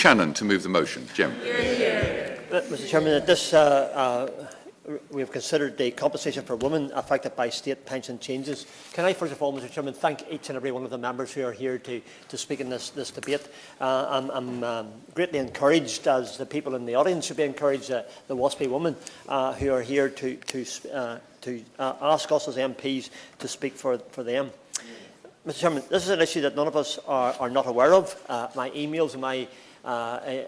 Shannon to move the motion. Jim. Mr Chairman, at this, we have considered the compensation for women affected by state pension changes. Can I, first of all, Mr Chairman, thank each and every one of the members who are here to speak in this debate. I'm greatly encouraged, as the people in the audience should be encouraged, the WASPI women who are here to ask us as MPs to speak for them. Mr Chairman, this is an issue that none of us are not aware of. My emails and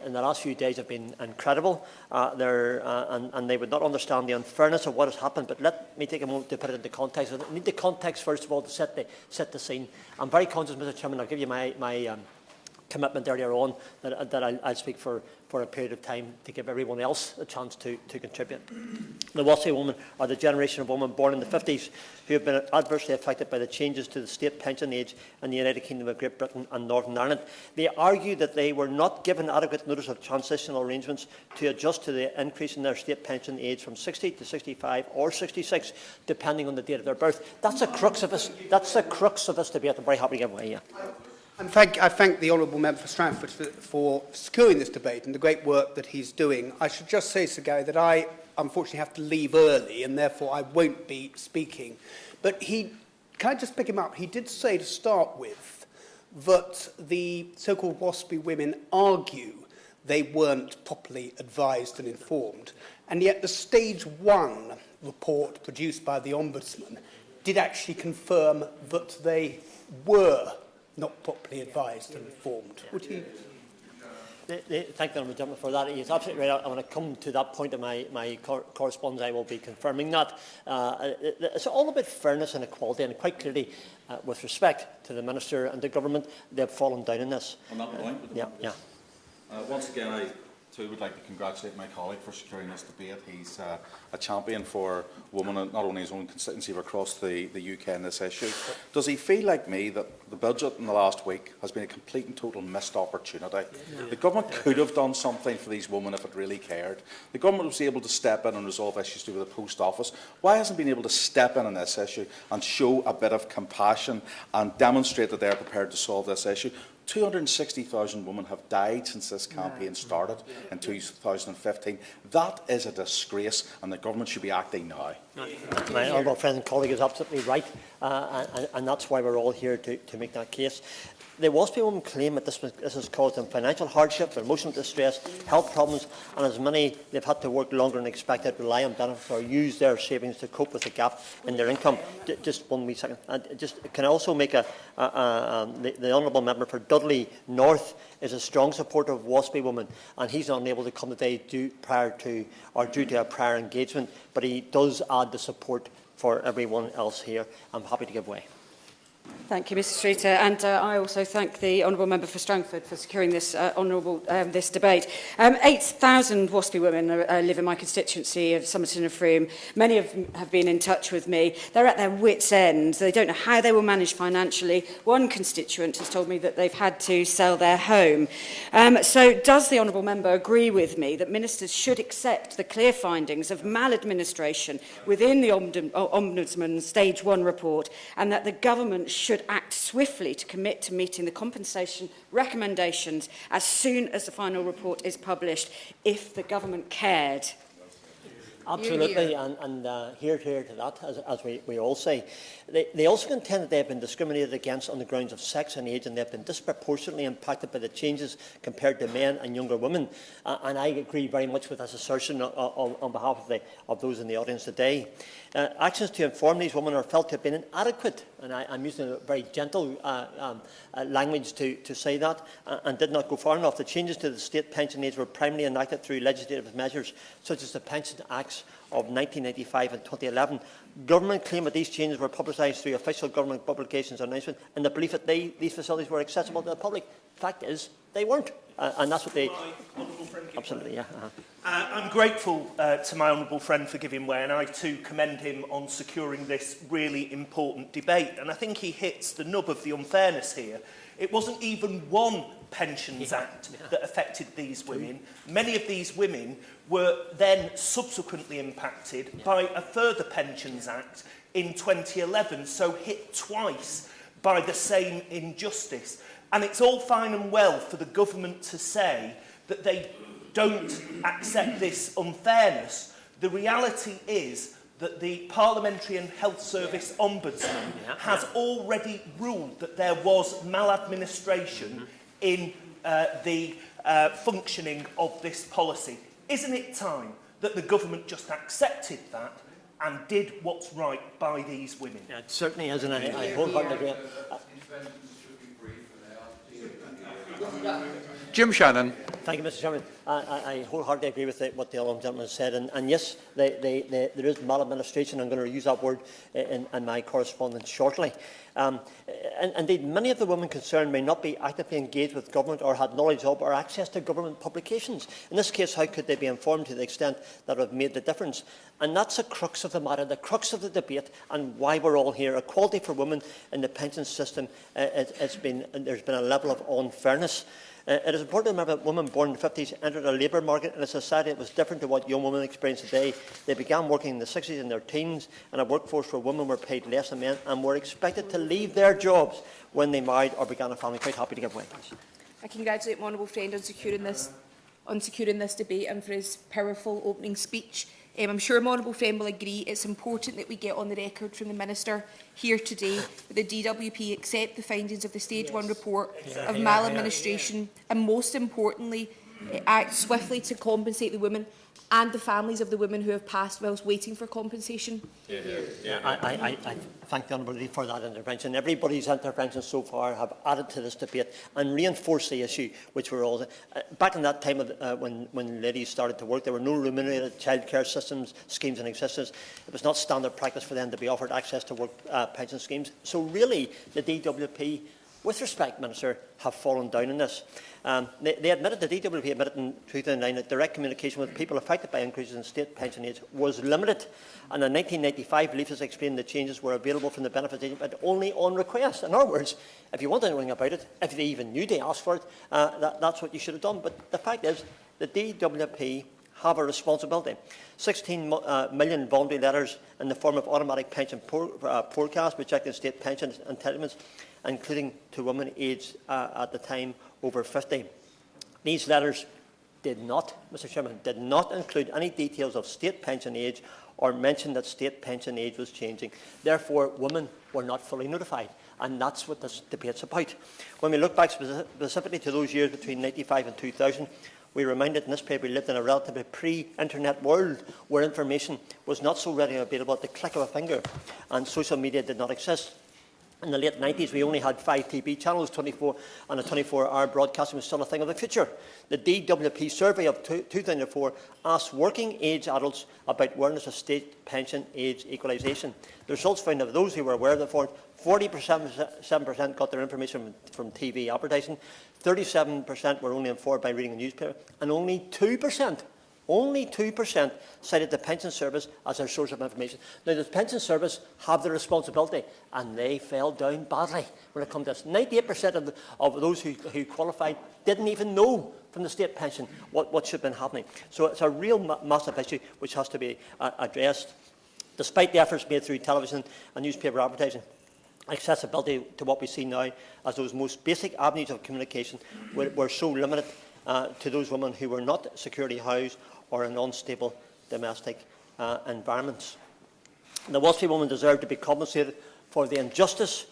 in the last few days have been incredible, and they would not understand the unfairness of what has happened. But let me take a moment to put it into context. I need the context, first of all, to set the scene. I'm very conscious, Mr Chairman, I'll give you my commitment earlier on that I'll speak for a period of time to give everyone else a chance to contribute. The WASPI women are the generation of women born in the 50s who have been adversely affected by the changes to the state pension age in the United Kingdom of Great Britain and Northern Ireland. They argue that they were not given adequate notice of transitional arrangements to adjust to the increase in their state pension age from 60 to 65 or 66, depending on the date of their birth. That's the crux of this. That's the crux of this debate. I'm very happy to give way. Yeah. I thank the honourable member for Stratford for securing this debate and the great work that he's doing. I should just say, Sir Gary, that I unfortunately have to leave early and therefore I won't be speaking. But can I just pick him up? He did say to start with that the so-called WASPI women argue they weren't properly advised and informed. And yet the Stage 1 report produced by the Ombudsman did actually confirm that they were not properly advised and informed. Would you? Thank the Honourable Gentleman for that. He is absolutely right. When I come to that point in my correspondence, I will be confirming that. It's all about fairness and equality, and quite clearly, with respect to the Minister and the Government, they have fallen down in this. On that point, once again, I too would like to congratulate my colleague for securing this debate. He's a champion for women, not only his own constituency, but across the UK in this issue. Does he feel like me that the budget in the last week has been a complete and total missed opportunity? The government could have done something for these women if it really cared. The government was able to step in and resolve issues to do with the Post Office. Why hasn't it been able to step in on this issue and show a bit of compassion and demonstrate that they are prepared to solve this issue? 260,000 women have died since this campaign started in 2015. That is a disgrace, and the government should be acting now. My honourable friend and colleague is absolutely right, and that's why we're all here to make that case. The WASPI women claim that this has caused them financial hardship, emotional distress, health problems, and as many, they've had to work longer than expected, rely on benefits or use their savings to cope with the gap in their income. Just 1 wee second. Can I also make the honourable member for Dudley North is a strong supporter of WASPI women, and he's not able to come today due to a prior engagement, but he does add the support for everyone else here. I'm happy to give way. Thank you, Mr Streeter, and I also thank the honourable member for Strangford for securing this this debate. 8,000 WASPI women live in my constituency of Somerton and Frome. Many of them have been in touch with me. They're at their wits' end. They don't know how they will manage financially. One constituent has told me that they've had to sell their home. So does the honourable member agree with me that ministers should accept the clear findings of maladministration within the Ombudsman's Stage 1 report, and that the government should act swiftly to commit to meeting the compensation recommendations as soon as the final report is published, if the government cared? Absolutely, and here to that, as we all say. They also contend that they have been discriminated against on the grounds of sex and age, and they have been disproportionately impacted by the changes compared to men and younger women. And I agree very much with this assertion on behalf of those in the audience today. Actions to inform these women are felt to have been inadequate, and I'm using a very gentle language to say that, and did not go far enough. The changes to the state pension age were primarily enacted through legislative measures such as the Pension Acts of 1995 and 2011. Government claim that these changes were publicised through official government publications and announcements in the belief that these facilities were accessible to the public. Fact is, they weren't, and that's what they. Absolutely, yeah. I'm grateful to my honourable friend for giving way, and I too commend him on securing this really important debate. And I think he hits the nub of the unfairness here. It wasn't even one Pensions Act that affected these women. Many of these women were then subsequently impacted by a further Pensions Act in 2011, so hit twice by the same injustice. And it's all fine and well for the government to say that they don't accept this unfairness. The reality is that the Parliamentary and Health Service Ombudsman has already ruled that there was maladministration in the functioning of this policy. Isn't it time that the government just accepted that and did what's right by these women? Yeah, it certainly is, and I wholeheartedly agree. Jim Shannon. Thank you, Mr. Chairman. I wholeheartedly agree with what the honourable gentleman said, and yes, there is maladministration. I'm going to use that word in my correspondence shortly. And indeed, many of the women concerned may not be actively engaged with government or had knowledge of or access to government publications. In this case, how could they be informed to the extent that it would have made the difference? And that's the crux of the matter, the crux of the debate, and why we're all here. Equality for women in the pension system, there's been a level of unfairness. It is important to remember that women born in the 50s entered a labour market in a society that was different to what young women experience today. They began working in the 60s in their teens in a workforce where women were paid less than men and were expected to leave their jobs when they married or began a family. Quite happy to give way, please. I congratulate my honourable friend on securing this debate and for his powerful opening speech. I'm sure my honourable friend will agree it's important that we get on the record from the Minister here today that the DWP accept the findings of the Stage 1 report of maladministration and, most importantly, act swiftly to compensate the women and the families of the women who have passed whilst waiting for compensation. I thank the Honourable for that intervention. Everybody's interventions so far have added to this debate and reinforced the issue, which we're all... back in that time of, when ladies started to work, there were no remunerated childcare schemes in existence. It was not standard practice for them to be offered access to work pension schemes. So really, the DWP, with respect, Minister, have fallen down in this. They admitted, the DWP admitted in 2009 that direct communication with people affected by increases in state pension age was limited. And in 1995, leaflets explained the changes were available from the benefits agent, but only on request. In other words, if you want anything about it, if they even knew they asked for it, that's what you should have done. But the fact is, the DWP have a responsibility. 16 million voluntary letters in the form of automatic pension forecasts rejecting state pension entitlements, including to women aged at the time over 50. These letters did not, Mr. Chairman, did not include any details of state pension age or mention that state pension age was changing. Therefore, women were not fully notified, and that's what this debate's about. When we look back specifically to those years between 1995 and 2000, we reminded in this paper we lived in a relatively pre-internet world where information was not so readily available at the click of a finger, and social media did not exist. In the late 90s, we only had 5 TV channels, 24, and a 24-hour broadcasting was still a thing of the future. The DWP survey of 2004 asked working-age adults about awareness of state pension age equalisation. The results found that those who were aware of the fact, 47% got their information from TV advertising, 37% were only informed by reading the newspaper, and only 2% cited the pension service as their source of information. Now, the pension service have the responsibility, and they fell down badly when it comes to this. 98% of those who qualified didn't even know from the state pension what should have been happening. So it's a real massive issue which has to be addressed. Despite the efforts made through television and newspaper advertising, accessibility to what we see now as those most basic avenues of communication were so limited to those women who were not security housed or in unstable domestic environments. The Welsh women deserve to be compensated for the injustice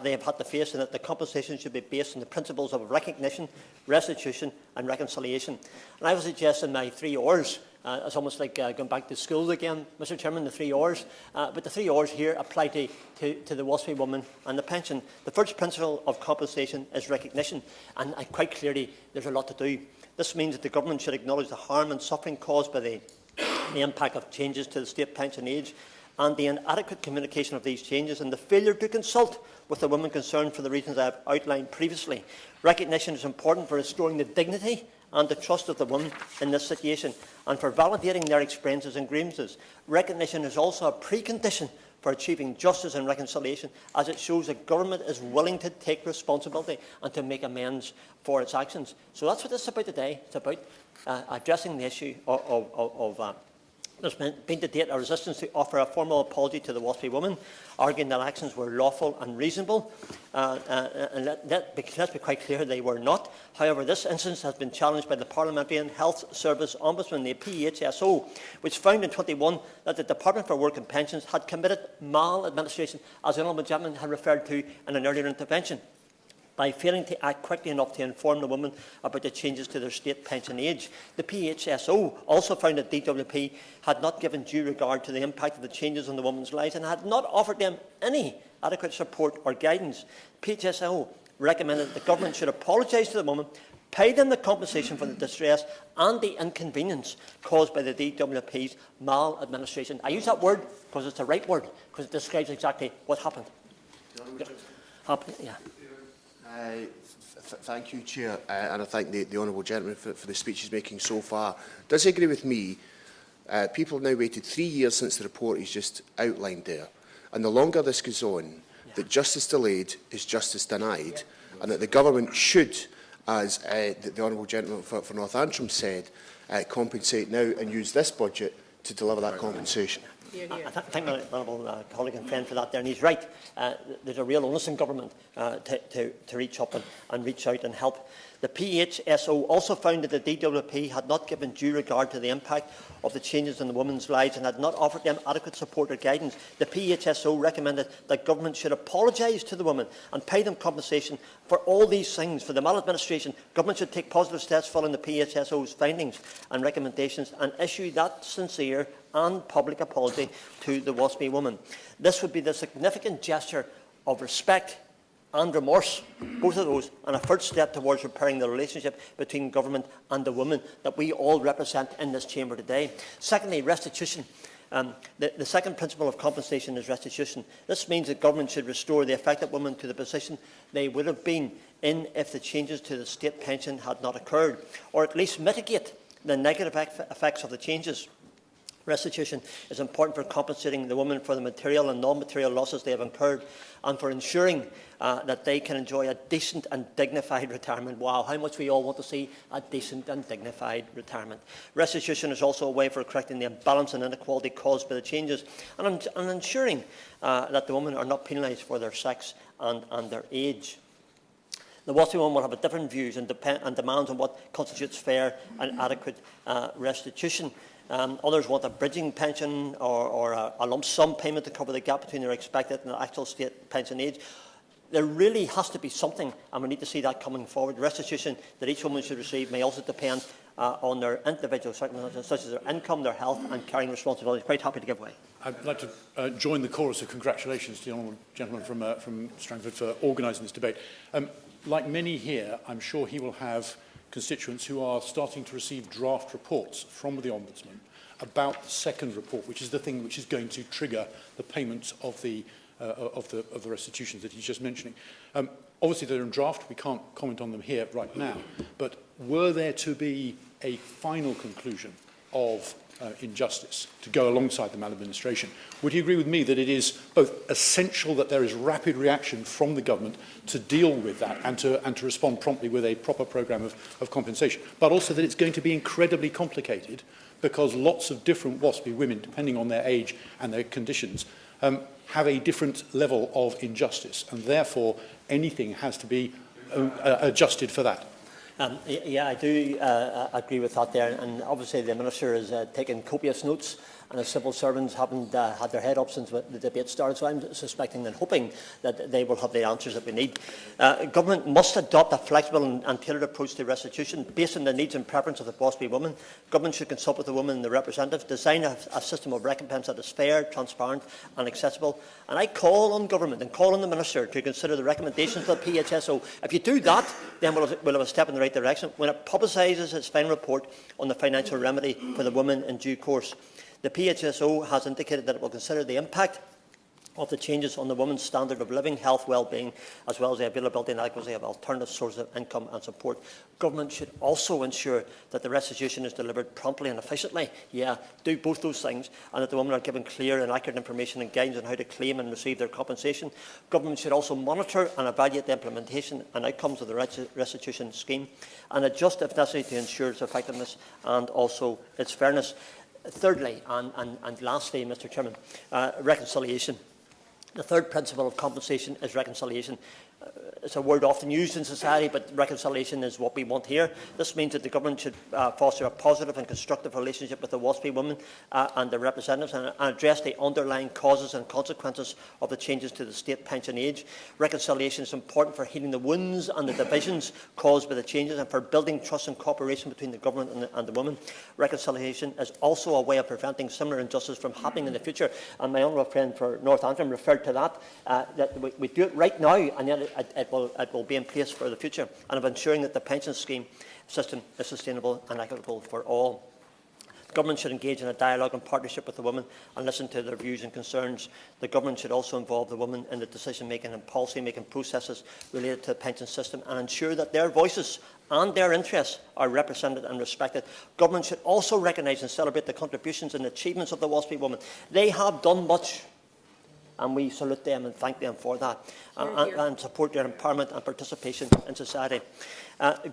they have had to face, and that the compensation should be based on the principles of recognition, restitution and reconciliation. And I would suggest in my 3 R's, it's almost like going back to school again, Mr. Chairman, the 3 R's, but the 3 R's here apply to the Welsh woman and the pension. The first principle of compensation is recognition, and quite clearly there's a lot to do. This means that the government should acknowledge the harm and suffering caused by the impact of changes to the state pension age, and the inadequate communication of these changes and the failure to consult with the women concerned for the reasons I have outlined previously. Recognition is important for restoring the dignity and the trust of the women in this situation, and for validating their experiences and grievances. Recognition is also a precondition for achieving justice and reconciliation, as it shows that government is willing to take responsibility and to make amends for its actions. So that's what this is about today. It's about addressing the issue of There's been to date a resistance to offer a formal apology to the WASPI women, arguing that actions were lawful and reasonable. And let's be quite clear, they were not. However, this instance has been challenged by the Parliamentary and Health Service Ombudsman, the PHSO, which found in 2021 that the Department for Work and Pensions had committed maladministration, as the Honourable Gentleman had referred to in an earlier intervention, by failing to act quickly enough to inform the women about the changes to their state pension age. The PHSO also found that DWP had not given due regard to the impact of the changes on the women's lives and had not offered them any adequate support or guidance. PHSO recommended that the government should apologise to the women, pay them the compensation for the distress and the inconvenience caused by the DWP's maladministration. I use that word because it's the right word, because it describes exactly what happened. Yeah. Thank you, Chair, and I thank the honourable gentleman for the speech he's making so far. Does he agree with me? People have now waited 3 years since the report he's just outlined there, and the longer this goes on, that justice delayed is justice denied, and that the government should, as the honourable gentleman for North Antrim said, compensate now and use this budget to deliver that compensation. I thank my honourable colleague and friend for that there, and he's right. There's a real onus in government to reach up and reach out and help. The PHSO also found that the DWP had not given due regard to the impact of the changes in the women's lives and had not offered them adequate support or guidance. The PHSO recommended that government should apologise to the women and pay them compensation for all these things. For the maladministration, government should take positive steps following the PHSO's findings and recommendations and issue that sincere and public apology to the WASPI woman. This would be the significant gesture of respect and remorse, both of those, and a first step towards repairing the relationship between government and the women that we all represent in this chamber today. Secondly, restitution. The second principle of compensation is restitution. This means that government should restore the affected women to the position they would have been in if the changes to the state pension had not occurred, or at least mitigate the negative effects of the changes. Restitution is important for compensating the women for the material and non-material losses they have incurred and for ensuring that they can enjoy a decent and dignified retirement. Wow, how much we all want to see a decent and dignified retirement. Restitution is also a way for correcting the imbalance and inequality caused by the changes and ensuring that the women are not penalised for their sex and their age. The WASPI women will have different views and demands on what constitutes fair and adequate restitution. Others want a bridging pension or a lump sum payment to cover the gap between their expected and the actual state pension age. There really has to be something, and we need to see that coming forward. Restitution that each woman should receive may also depend on their individual circumstances, such as their income, their health, and carrying responsibilities. Quite happy to give way. I'd like to join the chorus of congratulations to the honourable gentleman from Strangford for organising this debate. Like many here, I'm sure he will have constituents who are starting to receive draft reports from the Ombudsman about the second report, which is the thing which is going to trigger the payment of the restitutions that he's just mentioning. Obviously, they're in draft. We can't comment on them here right now. But were there to be a final conclusion of injustice to go alongside the maladministration, would you agree with me that it is both essential that there is rapid reaction from the government to deal with that and to respond promptly with a proper programme of compensation, but also that it's going to be incredibly complicated because lots of different WASPI women, depending on their age and their conditions, have a different level of injustice, and therefore anything has to be adjusted for that? Yeah, I do agree with that there, and obviously the Minister has taken copious notes, and the civil servants haven't had their head up since the debate started, so I'm suspecting and hoping that they will have the answers that we need. Government must adopt a flexible and tailored approach to restitution based on the needs and preference of the WASPI women. Government should consult with the women and the representatives, design a system of recompense that is fair, transparent and accessible. And I call on government and call on the Minister to consider the recommendations of the PHSO. If you do that, then we'll have a step in the right direction when it publicises its final report on the financial remedy for the women in due course. The PHSO has indicated that it will consider the impact of the changes on the woman's standard of living, health, well-being, as well as the availability and adequacy of alternative sources of income and support. Government should also ensure that the restitution is delivered promptly and efficiently. Yeah, do both those things, and that the women are given clear and accurate information and guidance on how to claim and receive their compensation. Government should also monitor and evaluate the implementation and outcomes of the restitution scheme and adjust if necessary to ensure its effectiveness and also its fairness. Thirdly, and lastly, Mr Chairman, reconciliation. The third principle of compensation is reconciliation. It's a word often used in society, but reconciliation is what we want here. This means that the government should foster a positive and constructive relationship with the WASPI women and their representatives and address the underlying causes and consequences of the changes to the state pension age. Reconciliation is important for healing the wounds and the divisions caused by the changes and for building trust and cooperation between the government and the women. Reconciliation is also a way of preventing similar injustice from happening in the future. And my honourable friend for North Antrim referred to that we do it right now, and then it will be in place for the future, and of ensuring that the pension scheme system is sustainable and equitable for all. The government should engage in a dialogue and partnership with the women and listen to their views and concerns. The government should also involve the women in the decision-making and policy-making processes related to the pension system and ensure that their voices and their interests are represented and respected. Government should also recognise and celebrate the contributions and achievements of the WASPI women. They have done much, and we salute them and thank them for that, and support their empowerment and participation in society.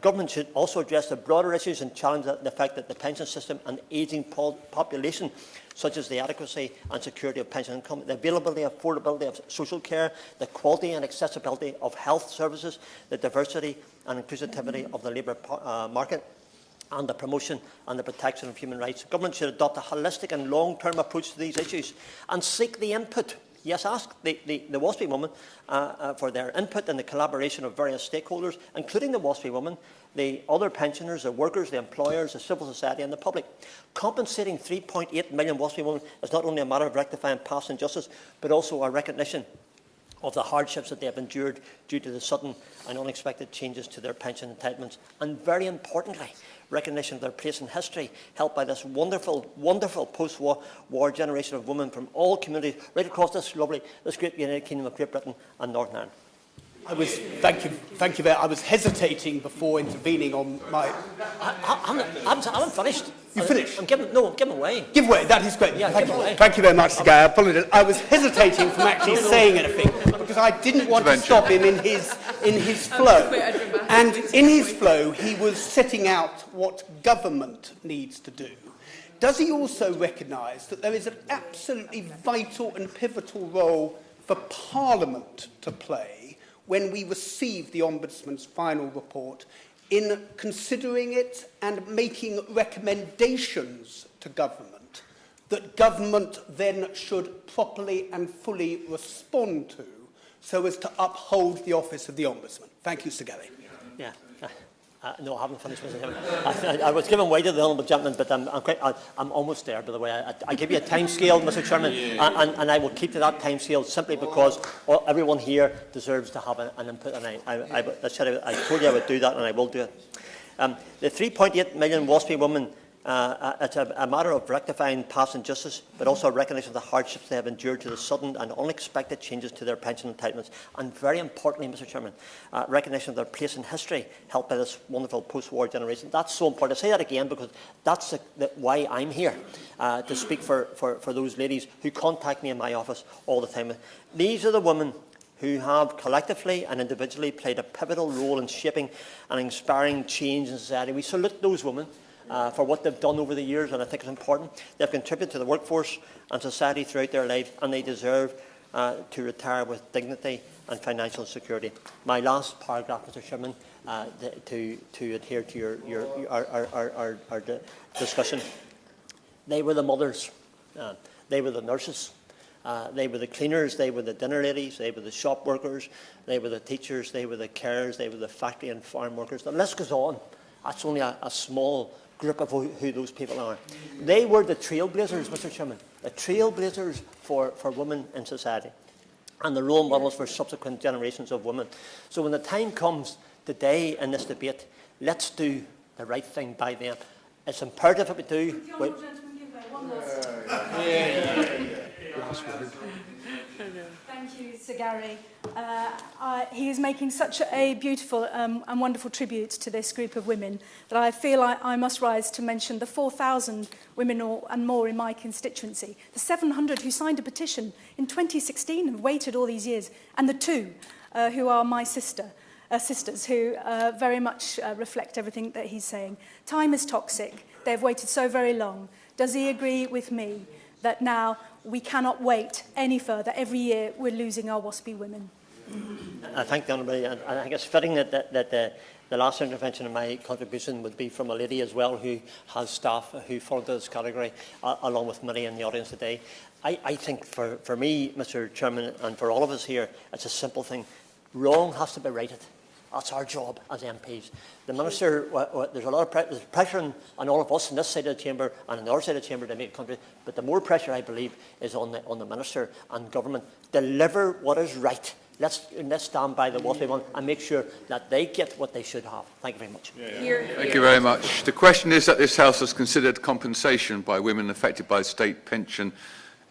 Government should also address the broader issues and challenge the fact that the pension system and the ageing population, such as the adequacy and security of pension income, the availability and affordability of social care, the quality and accessibility of health services, the diversity and inclusivity of the labour market, and the promotion and the protection of human rights. Government should adopt a holistic and long-term approach to these issues and seek the input. Yes, ask the WASPI women for their input and the collaboration of various stakeholders, including the WASPI women, the other pensioners, the workers, the employers, the civil society and the public. Compensating 3.8 million WASPI women is not only a matter of rectifying past injustice, but also a recognition of the hardships that they have endured due to the sudden and unexpected changes to their pension entitlements. And very importantly, recognition of their place in history, helped by this wonderful, wonderful post-war generation of women from all communities right across this great United Kingdom of Great Britain and Northern Ireland. Thank you. I was hesitating before intervening on my. I haven't finished. You finished? I'm giving away. Give way. That is great. Yeah, thank you very much, Guy. I apologise. I was hesitating from actually saying anything because I didn't want to stop him in his flow. And in his flow, he was setting out what government needs to do. Does he also recognise that there is an absolutely vital and pivotal role for Parliament to play when we receive the Ombudsman's final report in considering it and making recommendations to government that government then should properly and fully respond to so as to uphold the office of the Ombudsman? Thank you, Sir Gary. Yeah. No, I haven't finished, Mr. Chairman. I was giving way to the honourable gentleman, but I'm almost there, by the way. I give you a time scale, Mr. Chairman, and I will keep to that time scale simply because everyone here deserves to have an input, and I told you I would do that, and I will do it. The 3.8 million WASPI women, it's a matter of rectifying past injustice, but also a recognition of the hardships they have endured to the sudden and unexpected changes to their pension entitlements. And very importantly, Mr. Chairman, recognition of their place in history, helped by this wonderful post-war generation. That's so important. I say that again because that's why I'm here, to speak for those ladies who contact me in my office all the time. These are the women who have collectively and individually played a pivotal role in shaping and inspiring change in society. We salute those women for what they've done over the years, and I think it's important. They've contributed to the workforce and society throughout their lives, and they deserve to retire with dignity and financial security. My last paragraph, Mr. Chairman, to adhere to our discussion. They were the mothers, they were the nurses, they were the cleaners, they were the dinner ladies, they were the shop workers, they were the teachers, they were the carers, they were the factory and farm workers. The list goes on. That's only a small group of who those people are. They were the trailblazers, Mr. Chairman, the trailblazers for women in society and the role models for subsequent generations of women. So when the time comes today in this debate, let's do the right thing by them. It's imperative that we do. Last word. Thank you, Sir Gary. He is making such a beautiful and wonderful tribute to this group of women that I feel I must rise to mention the 4,000 women and more in my constituency, the 700 who signed a petition in 2016 and waited all these years, and the 2 who are my sisters who very much reflect everything that he's saying. Time is toxic. They've waited so very long. Does he agree with me that now we cannot wait any further? Every year we're losing our WASPI women. I thank the Honourable, and I think it's fitting that the last intervention in my contribution would be from a lady as well who has staff who fall into this category, along with many in the audience today. I think for me, Mr Chairman, and for all of us here, it's a simple thing. Wrong has to be righted. That's our job as MPs. The Minister, there's a lot of pressure on all of us on this side of the chamber and on the other side of the chamber to make a country, but the more pressure, I believe, is on the Minister and government. Deliver what is right. Let's stand by the WASPI one and make sure that they get what they should have. Thank you very much. Thank you very much. The question is that this House has considered compensation by women affected by state pension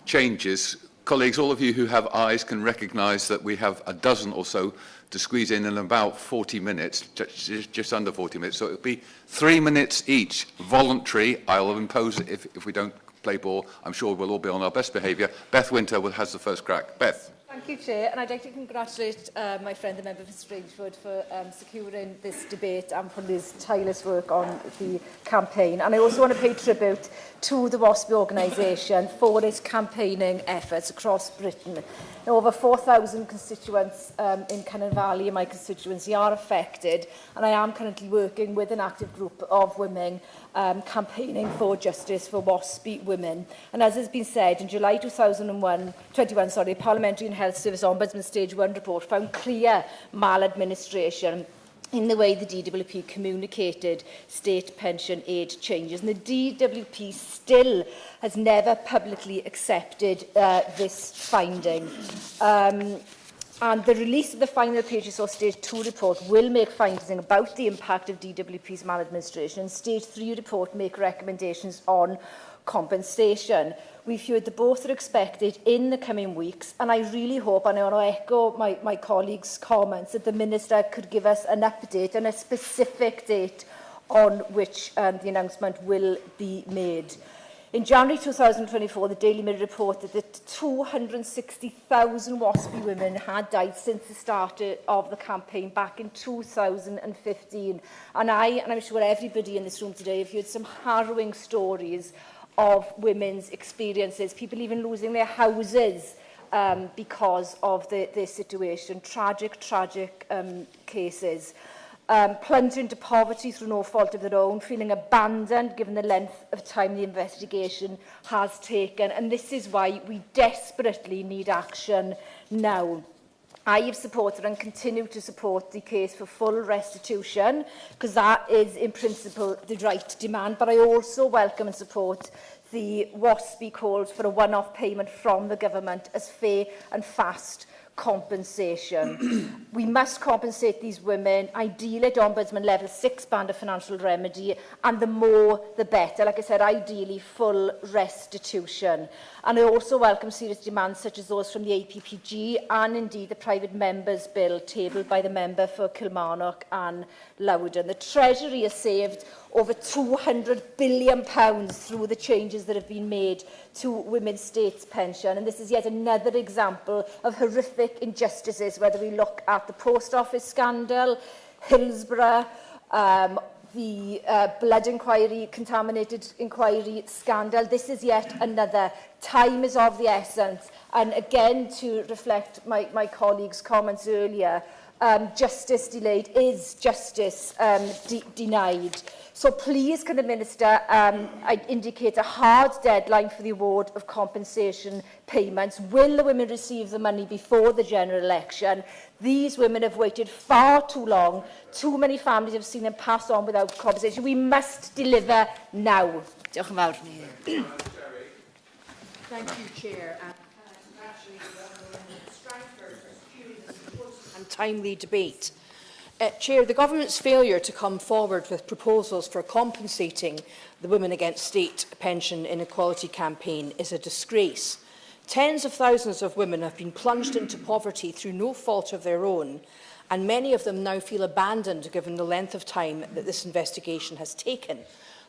changes. Colleagues, all of you who have eyes can recognise that we have a dozen or so to squeeze in about 40 minutes, just under 40 minutes. So it will be 3 minutes each, voluntary. I'll impose it if we don't play ball. I'm sure we'll all be on our best behaviour. Beth Winter has the first crack. Beth. Thank you, Chair, and I'd like to congratulate my friend, the member for Strangford, for securing this debate and for his tireless work on the campaign. And I also want to pay tribute to the WASPI organisation for its campaigning efforts across Britain. Now, over 4,000 constituents in Cynon Valley, in my constituency, are affected, and I am currently working with an active group of women campaigning for justice for WASPI women. And as has been said, in July 2021, Parliamentary and Health Service Ombudsman Stage 1 report found clear maladministration in the way the DWP communicated state pension aid changes. And the DWP still has never publicly accepted this finding. And the release of the final pages of Stage 2 report will make findings about the impact of DWP's maladministration. Stage 3 report make recommendations on compensation. We've heard that both are expected in the coming weeks, and I really hope, and I want to echo my colleagues' comments, that the Minister could give us an update and a specific date on which the announcement will be made. In January 2024, the Daily Mirror reported that 260,000 WASPI women had died since the start of the campaign back in 2015. And I'm sure everybody in this room today have heard some harrowing stories of women's experiences, people even losing their houses because of their situation. Tragic cases. Plunged into poverty through no fault of their own, feeling abandoned given the length of time the investigation has taken. And this is why we desperately need action now. I have supported and continue to support the case for full restitution, because that is, in principle, the right demand. But I also welcome and support the WASPI calls for a one-off payment from the government as fair and fast compensation. We must compensate these women, ideally at Ombudsman level 6 band of financial remedy, and the more the better. Like I said, ideally full restitution. And I also welcome serious demands such as those from the APPG and indeed the private members' bill tabled by the member for Kilmarnock and Loudon. The Treasury has saved over £200 billion through the changes that have been made to women's states pension. And this is yet another example of horrific injustices, whether we look at the post office scandal, Hillsborough, the blood inquiry, contaminated inquiry scandal. This is yet another. Time is of the essence. And again, to reflect my colleague's comments earlier, justice delayed is justice denied. So please, can the Minister indicate a hard deadline for the award of compensation payments? Will the women receive the money before the general election? These women have waited far too long. Too many families have seen them pass on without compensation. We must deliver now. Thank you, Chair. And timely debate. Chair, the Government's failure to come forward with proposals for compensating the Women Against State Pension Inequality campaign is a disgrace. Tens of thousands of women have been plunged into poverty through no fault of their own, and many of them now feel abandoned given the length of time that this investigation has taken.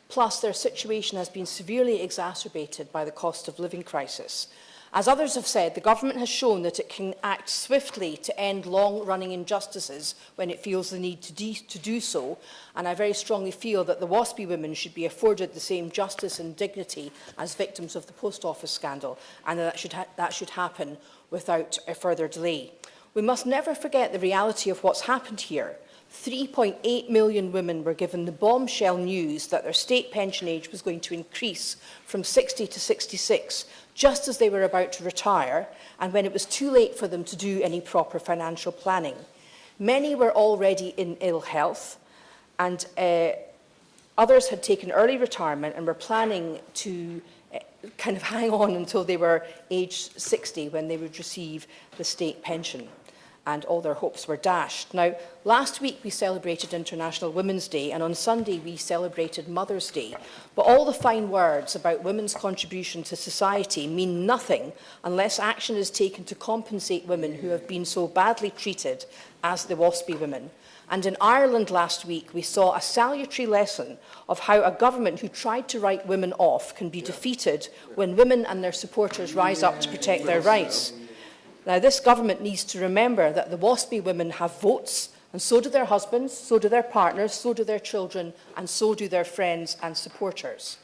Plus, their situation has been severely exacerbated by the cost of living crisis. As others have said, the government has shown that it can act swiftly to end long-running injustices when it feels the need to do so, and I very strongly feel that the WASPI women should be afforded the same justice and dignity as victims of the Post Office scandal, and that should happen without a further delay. We must never forget the reality of what's happened here. 3.8 million women were given the bombshell news that their state pension age was going to increase from 60 to 66, just as they were about to retire, and when it was too late for them to do any proper financial planning. Many were already in ill health, and others had taken early retirement and were planning to kind of hang on until they were aged 60 when they would receive the state pension, and all their hopes were dashed. Now, last week we celebrated International Women's Day, and on Sunday we celebrated Mother's Day. But all the fine words about women's contribution to society mean nothing unless action is taken to compensate women who have been so badly treated as the WASPI women. And in Ireland last week, we saw a salutary lesson of how a government who tried to write women off can be defeated when women and their supporters rise up to protect their rights. Now, this government needs to remember that the WASPI women have votes, and so do their husbands, so do their partners, so do their children, and so do their friends and supporters.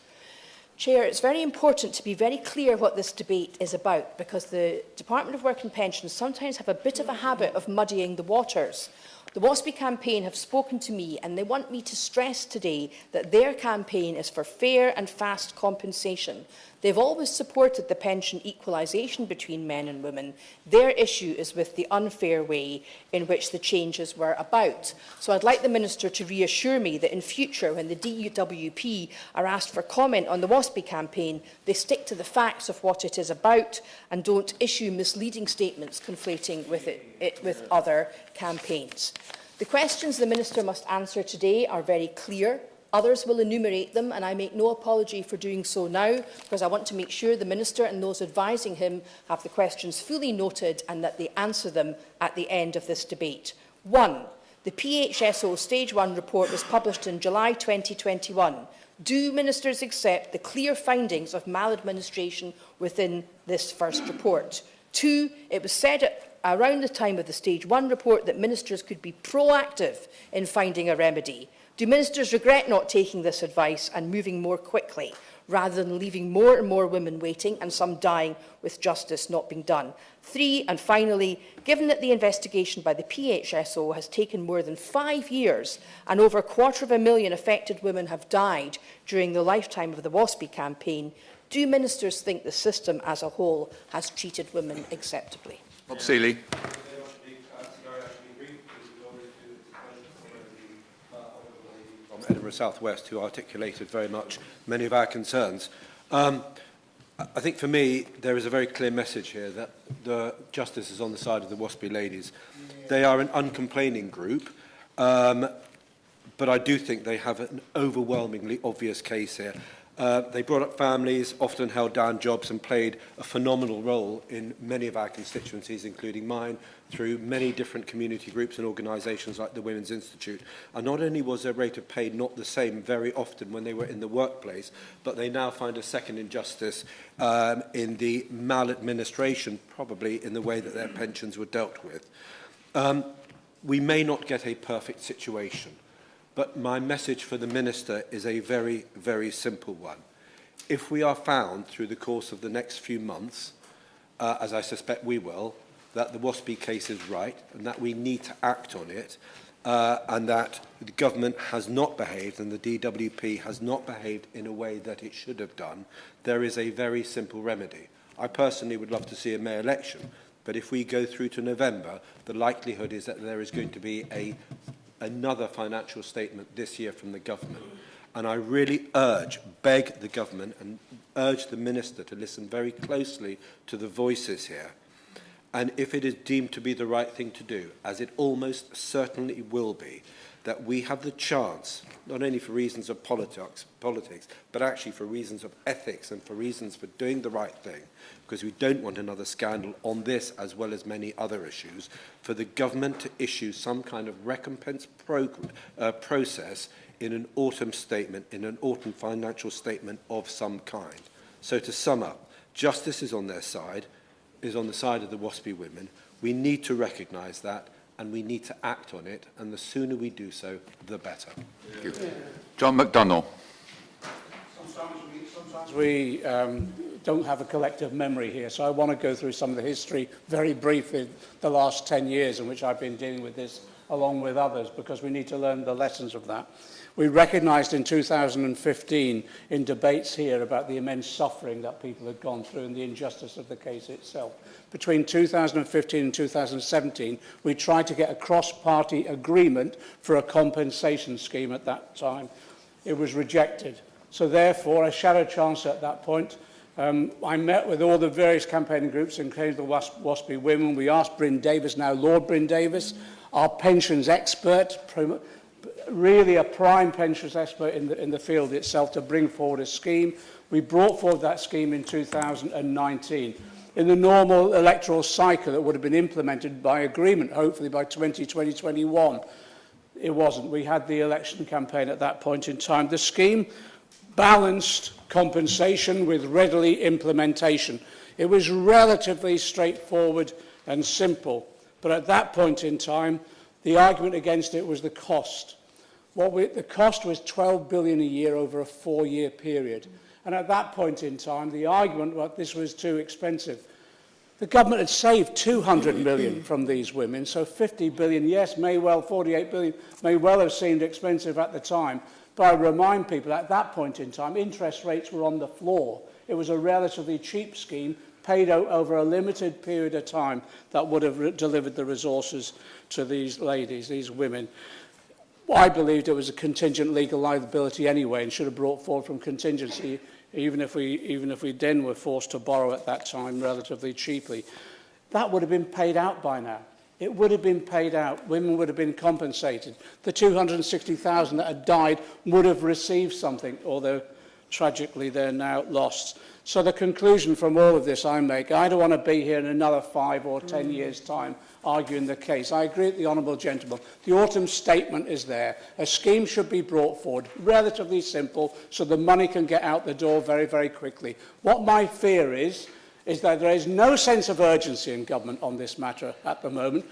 Chair, it's very important to be very clear what this debate is about, because the Department of Work and Pensions sometimes have a bit of a habit of muddying the waters. The WASPI campaign have spoken to me, and they want me to stress today that their campaign is for fair and fast compensation. They've always supported the pension equalisation between men and women. Their issue is with the unfair way in which the changes were about. So I'd like the Minister to reassure me that in future, when the DWP are asked for comment on the WASPI campaign, they stick to the facts of what it is about and don't issue misleading statements conflating it with other campaigns. The questions the Minister must answer today are very clear. Others will enumerate them, and I make no apology for doing so now, because I want to make sure the Minister and those advising him have the questions fully noted and that they answer them at the end of this debate. 1. The PHSO Stage 1 report was published in July 2021. Do ministers accept the clear findings of maladministration within this first report? 2. It was said around the time of the Stage 1 report that ministers could be proactive in finding a remedy. Do ministers regret not taking this advice and moving more quickly, rather than leaving more and more women waiting and some dying with justice not being done? 3, and finally, given that the investigation by the PHSO has taken more than 5 years and over 250,000 affected women have died during the lifetime of the WASPI campaign, do ministers think the system as a whole has treated women acceptably? Bob Seeley. Edinburgh South West, who articulated very much many of our concerns. I think for me, there is a very clear message here that the justice is on the side of the WASPI ladies. They are an uncomplaining group, but I do think they have an overwhelmingly obvious case here. They brought up families, often held down jobs, and played a phenomenal role in many of our constituencies, including mine, through many different community groups and organisations like the Women's Institute. And not only was their rate of pay not the same very often when they were in the workplace, but they now find a second injustice in the maladministration, probably in the way that their pensions were dealt with. We may not get a perfect situation, but my message for the Minister is a very, very simple one. If we are found through the course of the next few months, as I suspect we will, that the WASPI case is right and that we need to act on it, and that the government has not behaved and the DWP has not behaved in a way that it should have done, there is a very simple remedy. I personally would love to see a May election, but if we go through to November, the likelihood is that there is going to be another financial statement this year from the government. And I really beg the government and urge the Minister to listen very closely to the voices here. And if it is deemed to be the right thing to do, as it almost certainly will be, that we have the chance, not only for reasons of politics, but actually for reasons of ethics and for reasons for doing the right thing, because we don't want another scandal on this as well as many other issues, for the government to issue some kind of recompense process in an autumn statement, in an autumn financial statement of some kind. So to sum up, Justice is on their side, is on the side of the WASPI women. We need to recognise that, and we need to act on it, and the sooner we do so, the better. Thank you. John McDonnell. Sometimes we don't have a collective memory here, so I want to go through some of the history very briefly, the last 10 years in which I've been dealing with this along with others, because we need to learn the lessons of that. We recognised in 2015 in debates here about the immense suffering that people had gone through and the injustice of the case itself. Between 2015 and 2017, we tried to get a cross-party agreement for a compensation scheme at that time. It was rejected. So therefore, as Shadow Chancellor at that point, I met with all the various campaigning groups, including the WASPI Women. We asked Bryn Davies, now Lord Bryn Davies, our pensions expert, really a prime pensions expert in the field itself, to bring forward a scheme. We brought forward that scheme in 2019. In the normal electoral cycle, it would have been implemented by agreement, hopefully by 2020-21. It wasn't. We had the election campaign at that point in time. The scheme balanced compensation with readily implementation. It was relatively straightforward and simple, but at that point in time, the argument against it was the cost. The cost was $12 billion a year over a 4-year period. And at that point in time, the argument was this was too expensive. The government had saved $200 million from these women, so $50 billion, yes, may well, $48 billion, may well have seemed expensive at the time. But I remind people, at that point in time, interest rates were on the floor. It was a relatively cheap scheme, paid out over a limited period of time, that would have delivered the resources to these ladies, these women. I believed it was a contingent legal liability anyway, and should have brought forward from contingency, even if we then were forced to borrow at that time relatively cheaply. That would have been paid out by now. It would have been paid out. Women would have been compensated. The 260,000 that had died would have received something, although tragically they're now lost. So the conclusion from all of this I make, I don't want to be here in another 5 or 10 years' time arguing the case. I agree with the Honourable Gentleman. The autumn statement is there. A scheme should be brought forward, relatively simple, so the money can get out the door very, very quickly. What my fear is that there is no sense of urgency in government on this matter at the moment.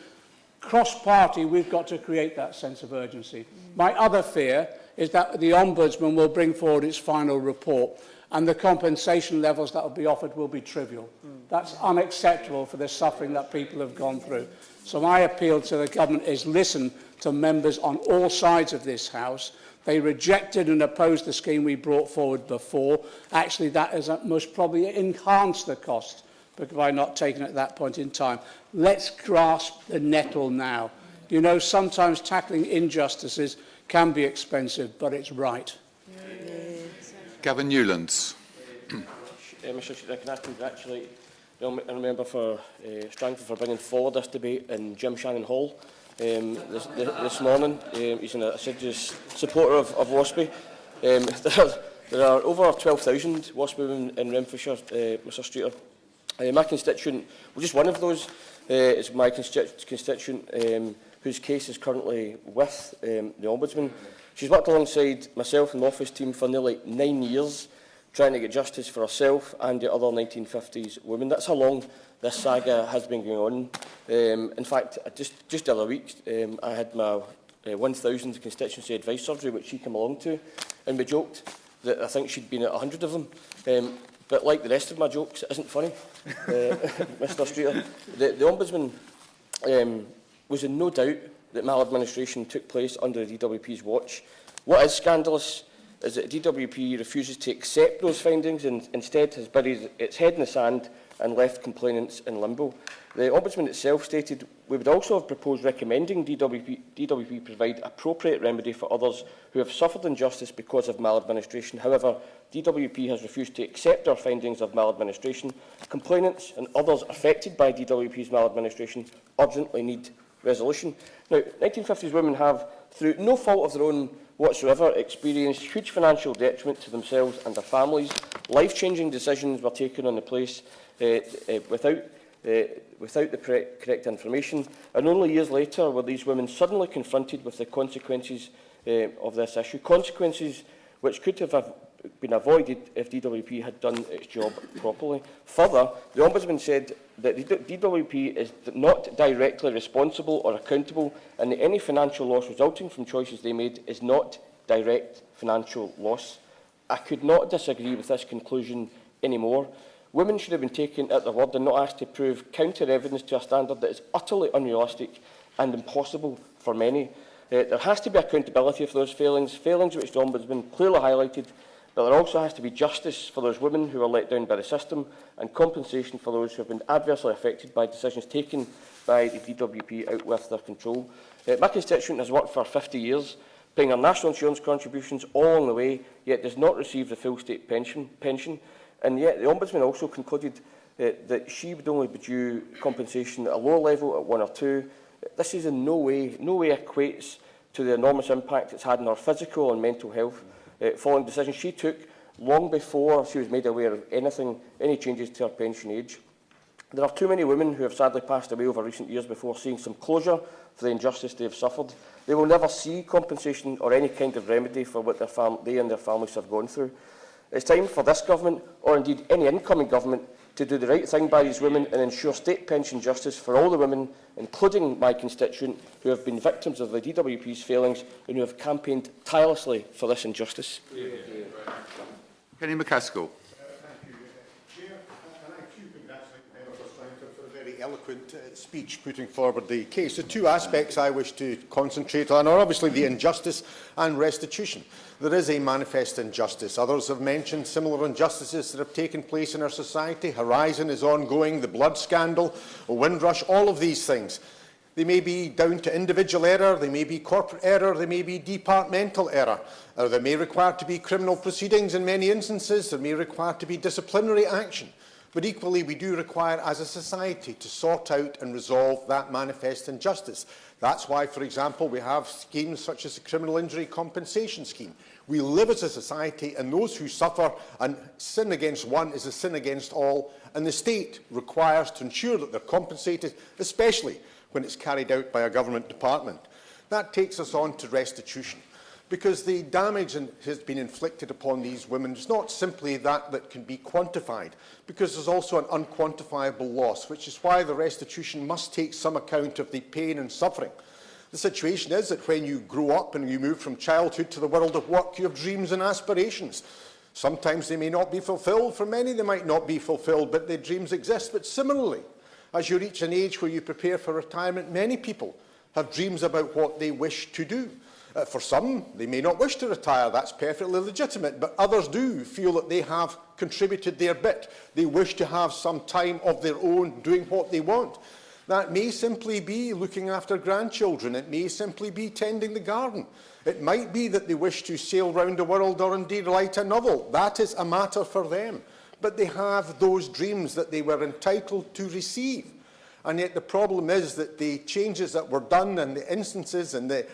Cross-party, we've got to create that sense of urgency. My other fear is that the Ombudsman will bring forward its final report, and the compensation levels that will be offered will be trivial. That's unacceptable for the suffering that people have gone through. So my appeal to the government is listen to members on all sides of this House. They rejected and opposed the scheme we brought forward before. Actually, that has most probably enhanced the cost by not taking it at that point in time. Let's grasp the nettle now. You know, sometimes tackling injustices can be expensive, but it's right. Gavin Newlands. Mr. Speaker, can I congratulate the member for Strangford for bringing forward this debate in Jim Shannon Hall this morning. He's an assiduous supporter of WASPI. There are over 12,000 WASPI women in Renfrewshire, Mr. Streeter. My constituent, well, just one of those, is my constituent whose case is currently with the Ombudsman. She's worked alongside myself and the office team for nearly 9 years, trying to get justice for herself and the other 1950s women. That's how long this saga has been going on. In fact, just the other week, I had my 1,000th constituency advice surgery, which she came along to, and we joked that I think she'd been at 100 of them. But like the rest of my jokes, it isn't funny, Mr. Streeter. The Ombudsman was in no doubt that maladministration took place under the DWP's watch. What is scandalous is that the DWP refuses to accept those findings and instead has buried its head in the sand and left complainants in limbo. The Ombudsman itself stated, we would also have proposed recommending DWP provide appropriate remedy for others who have suffered injustice because of maladministration. However, DWP has refused to accept our findings of maladministration. Complainants and others affected by DWP's maladministration urgently need resolution. Now, 1950s women have, through no fault of their own whatsoever, experienced huge financial detriment to themselves and their families. Life-changing decisions were taken on the place without the correct information, and only years later were these women suddenly confronted with the consequences of this issue, consequences which could have been avoided if DWP had done its job properly. Further, the Ombudsman said that the DWP is not directly responsible or accountable, and that any financial loss resulting from choices they made is not direct financial loss. I could not disagree with this conclusion anymore. Women should have been taken at their word and not asked to prove counter-evidence to a standard that is utterly unrealistic and impossible for many. There has to be accountability for those failings which the Ombudsman clearly highlighted, but there also has to be justice for those women who are let down by the system and compensation for those who have been adversely affected by decisions taken by the DWP out with their control. My constituent has worked for 50 years, paying her national insurance contributions all along the way, yet does not receive the full state pension. And yet the Ombudsman also concluded that she would only be due compensation at a lower level, at 1 or 2. This is in no way equates to the enormous impact it's had on her physical and mental health following decisions she took long before she was made aware of any changes to her pension age. There are too many women who have sadly passed away over recent years before seeing some closure for the injustice they have suffered. They will never see compensation or any kind of remedy for what they and their families have gone through. It's time for this government, or indeed any incoming government, to do the right thing by these women and ensure state pension justice for all the women, including my constituent, who have been victims of the DWP's failings and who have campaigned tirelessly for this injustice. Kenny McCaskill. Eloquent speech putting forward the case. The two aspects I wish to concentrate on are obviously the injustice and restitution. There is a manifest injustice. Others have mentioned similar injustices that have taken place in our society. Horizon is ongoing, the blood scandal, Windrush, all of these things. They may be down to individual error, they may be corporate error, they may be departmental error. There may require to be criminal proceedings in many instances, there may require to be disciplinary action. But equally, we do require, as a society, to sort out and resolve that manifest injustice. That's why, for example, we have schemes such as the Criminal Injury Compensation Scheme. We live as a society, and those who suffer and sin against one is a sin against all, and the state requires to ensure that they're compensated, especially when it's carried out by a government department. That takes us on to restitution. Because the damage that has been inflicted upon these women is not simply that can be quantified, because there's also an unquantifiable loss, which is why the restitution must take some account of the pain and suffering. The situation is that when you grow up and you move from childhood to the world of work, you have dreams and aspirations. Sometimes they may not be fulfilled. For many, they might not be fulfilled, but their dreams exist. But similarly, as you reach an age where you prepare for retirement, many people have dreams about what they wish to do. For some, they may not wish to retire, that's perfectly legitimate, but others do feel that they have contributed their bit. They wish to have some time of their own doing what they want. That may simply be looking after grandchildren, it may simply be tending the garden. It might be that they wish to sail round the world or indeed write a novel. That is a matter for them. But they have those dreams that they were entitled to receive. And yet the problem is that the changes that were done and the instances and the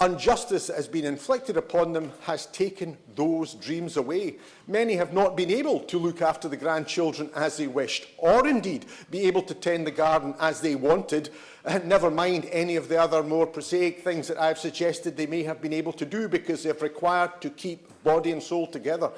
injustice that has been inflicted upon them has taken those dreams away. Many have not been able to look after the grandchildren as they wished, or indeed be able to tend the garden as they wanted, and never mind any of the other more prosaic things that I've suggested they may have been able to do because they've required to keep body and soul together.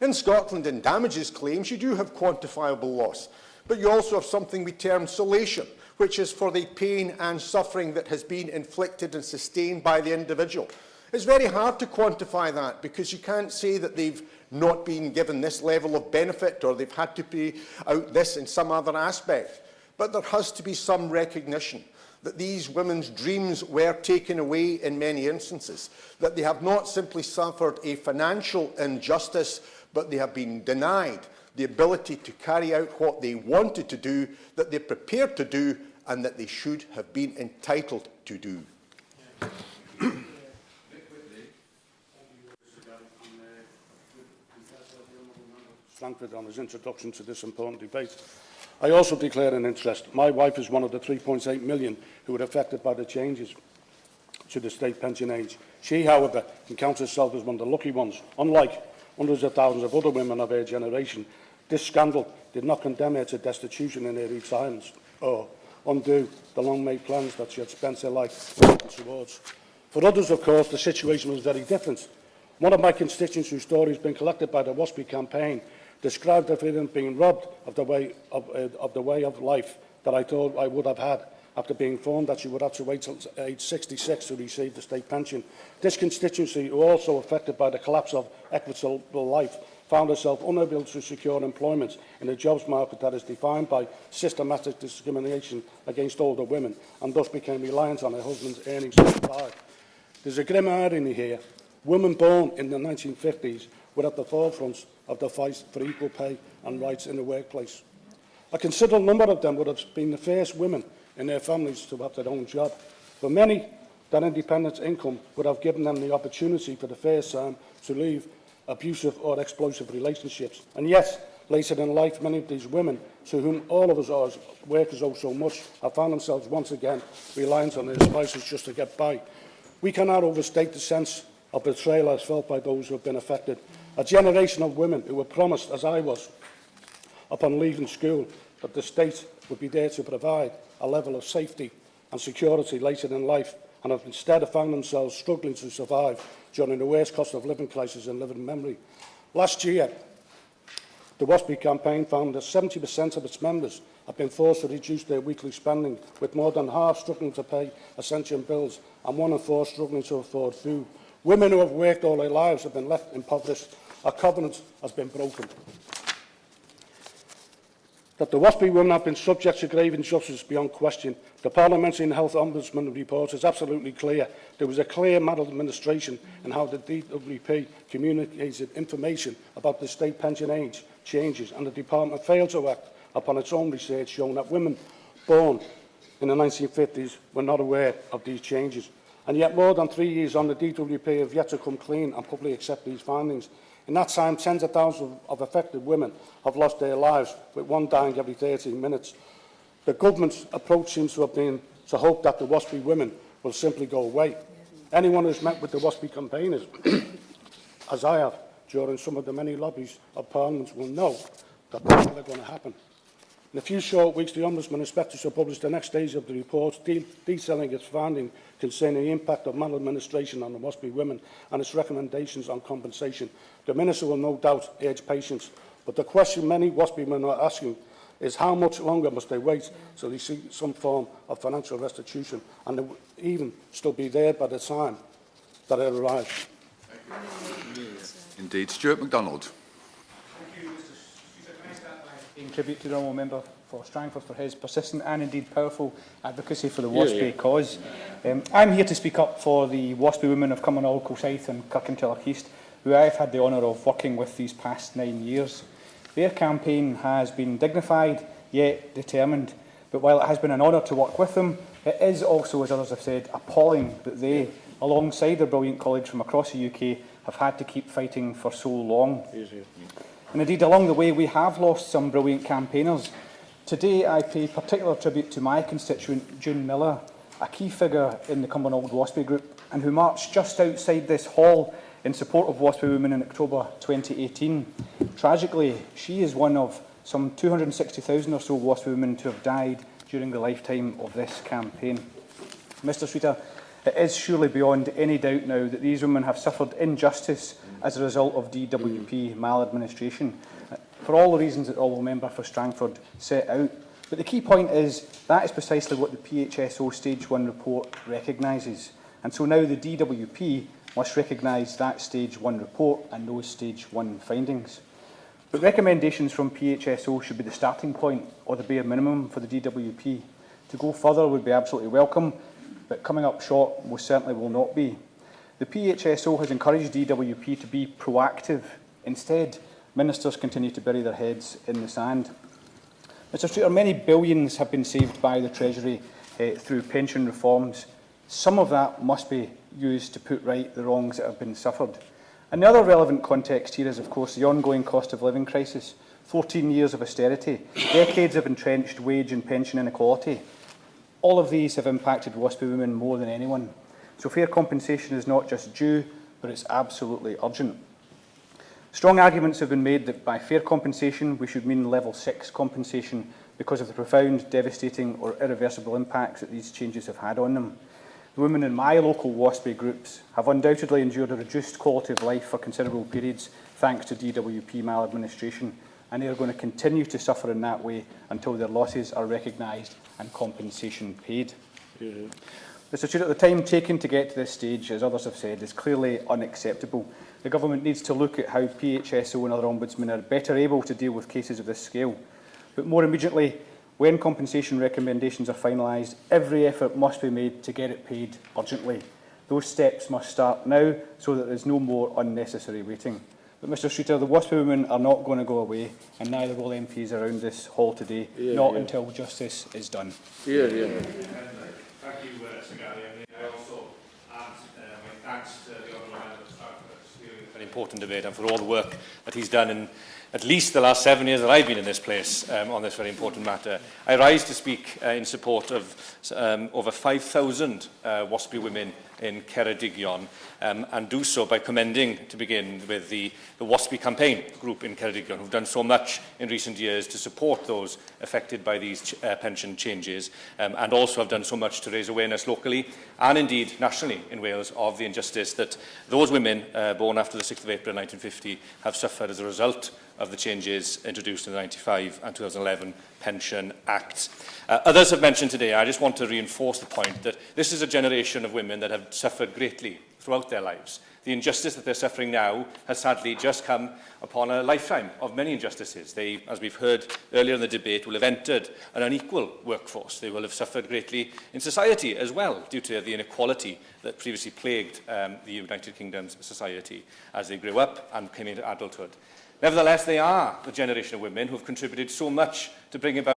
In Scotland, in damages claims, you do have quantifiable loss, but you also have something we term solation, which is for the pain and suffering that has been inflicted and sustained by the individual. It's very hard to quantify that because you can't say that they've not been given this level of benefit or they've had to pay out this in some other aspect. But there has to be some recognition that these women's dreams were taken away in many instances, that they have not simply suffered a financial injustice, but they have been denied the ability to carry out what they wanted to do, that they prepared to do, and that they should have been entitled to do. Strangford on his introduction to this important debate. I also declare an interest. My wife is one of the 3.8 million who were affected by the changes to the state pension age. She, however, can count herself as one of the lucky ones. Unlike hundreds of thousands of other women of her generation, this scandal did not condemn her to destitution in her retirement or undo the long-made plans that she had spent her life working towards. For others, of course, the situation was very different. One of my constituents whose story has been collected by the WASPI campaign described the feeling of being robbed of the way of life that I thought I would have had after being informed that she would have to wait till age 66 to receive the state pension. This constituency, who are also affected by the collapse of equitable life, found herself unable to secure employment in a jobs market that is defined by systematic discrimination against older women, and thus became reliant on her husband's earnings to survive. There's a grim irony here. Women born in the 1950s were at the forefront of the fight for equal pay and rights in the workplace. A considerable number of them would have been the first women in their families to have their own job. For many, that independent income would have given them the opportunity for the first time to leave abusive or explosive relationships. And yet, later in life, many of these women, to whom all of us as workers owe so much, have found themselves once again reliant on their spouses just to get by. We cannot overstate the sense of betrayal as felt by those who have been affected. A generation of women who were promised, as I was, upon leaving school, that the state would be there to provide a level of safety and security later in life, and have instead found themselves struggling to survive during the worst cost of living crisis in living memory. Last year, the WASPI campaign found that 70% of its members have been forced to reduce their weekly spending, with more than half struggling to pay essential bills and 1 in 4 struggling to afford food. Women who have worked all their lives have been left impoverished. A covenant has been broken. That the WASPI women have been subject to grave injustice beyond question. The Parliamentary and Health Ombudsman report is absolutely clear. There was a clear maladministration in how the DWP communicated information about the state pension age changes, and the Department failed to act upon its own research showing that women born in the 1950s were not aware of these changes. And yet, more than 3 years on, the DWP have yet to come clean and publicly accept these findings. In that time, tens of thousands of affected women have lost their lives, with one dying every 13 minutes. The government's approach seems to have been to hope that the WASPI women will simply go away. Anyone who's met with the WASPI campaigners, as I have, during some of the many lobbies of Parliament, will know that that's never going to happen. In a few short weeks, the Ombudsman is expected to publish the next stage of the report, detailing its findings concerning the impact of maladministration on the WASPI women and its recommendations on compensation. The Minister will no doubt urge patience, but the question many WASPI women are asking is how much longer must they wait till they see some form of financial restitution, and they will even still be there by the time that it arrives. Indeed. Stuart MacDonald. Paying tribute to the honourable member for Strangford for his persistent and indeed powerful advocacy for the WASPI cause. I'm here to speak up for the WASPI women of Cumbernauld, Kilsyth and Kirkintilloch East, who I've had the honour of working with these past 9 years. Their campaign has been dignified yet determined, but while it has been an honour to work with them, it is also, as others have said, appalling that they, alongside their brilliant colleagues from across the UK, have had to keep fighting for so long. And indeed, along the way, we have lost some brilliant campaigners. Today, I pay particular tribute to my constituent, June Miller, a key figure in the Cumbernauld WASPI group, and who marched just outside this hall in support of WASPI women in October 2018. Tragically, she is one of some 260,000 or so WASPI women to have died during the lifetime of this campaign. Mr. Speaker, it is surely beyond any doubt now that these women have suffered injustice as a result of DWP maladministration, for all the reasons that the Honourable Member for Strangford set out. But the key point is that is precisely what the PHSO Stage 1 report recognises. And so now the DWP must recognise that Stage 1 report and those Stage 1 findings. But recommendations from PHSO should be the starting point or the bare minimum for the DWP. To go further would be absolutely welcome, but coming up short most certainly will not be. The PHSO has encouraged DWP to be proactive. Instead, ministers continue to bury their heads in the sand. Mr. Speaker, many billions have been saved by the Treasury through pension reforms. Some of that must be used to put right the wrongs that have been suffered. And the other relevant context here is, of course, the ongoing cost of living crisis. 14 years of austerity, decades of entrenched wage and pension inequality. All of these have impacted WASPI women more than anyone. So fair compensation is not just due, but it's absolutely urgent. Strong arguments have been made that by fair compensation we should mean level 6 compensation because of the profound, devastating or irreversible impacts that these changes have had on them. The women in my local WASPI groups have undoubtedly endured a reduced quality of life for considerable periods thanks to DWP maladministration, and they are going to continue to suffer in that way until their losses are recognised and compensation paid. Mr Chair, the time taken to get to this stage, as others have said, is clearly unacceptable. The Government needs to look at how PHSO and other ombudsmen are better able to deal with cases of this scale. But more immediately, when compensation recommendations are finalised, every effort must be made to get it paid urgently. Those steps must start now so that there is no more unnecessary waiting. But Mr Streeter, the WASPI women are not going to go away, and neither will MPs around this hall today, until justice is done. Thank you, Sir Gary. I also add my thanks to the Honourable Member for an important debate and for all the work that he's done in at least the last 7 years that I've been in this place on this very important matter. I rise to speak in support of over 5,000 WASPI women in Ceredigion, and do so by commending, to begin with, the WASPI campaign group in Ceredigion, who've done so much in recent years to support those affected by these pension changes, and also have done so much to raise awareness locally and indeed nationally in Wales of the injustice that those women born after the 6th of April 1950 have suffered as a result of the changes introduced in the 95 and 2011 Pension Acts. Others have mentioned today, I just want to reinforce the point that this is a generation of women that have suffered greatly throughout their lives. The injustice that they're suffering now has sadly just come upon a lifetime of many injustices. They, as we've heard earlier in the debate, will have entered an unequal workforce. They will have suffered greatly in society as well, due to the inequality that previously plagued the United Kingdom's society as they grew up and came into adulthood. Nevertheless, they are the generation of women who have contributed so much to bring about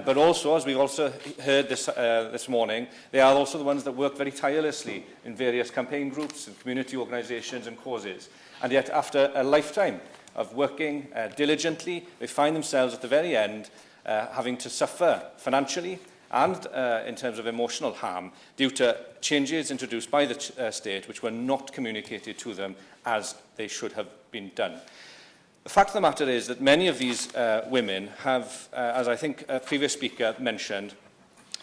but also, as we've also heard this morning, they are also the ones that work very tirelessly in various campaign groups and community organisations and causes. And yet, after a lifetime of working diligently, they find themselves at the very end having to suffer financially and in terms of emotional harm due to changes introduced by the state which were not communicated to them as they should have been done. The fact of the matter is that many of these women have, as I think a previous speaker mentioned,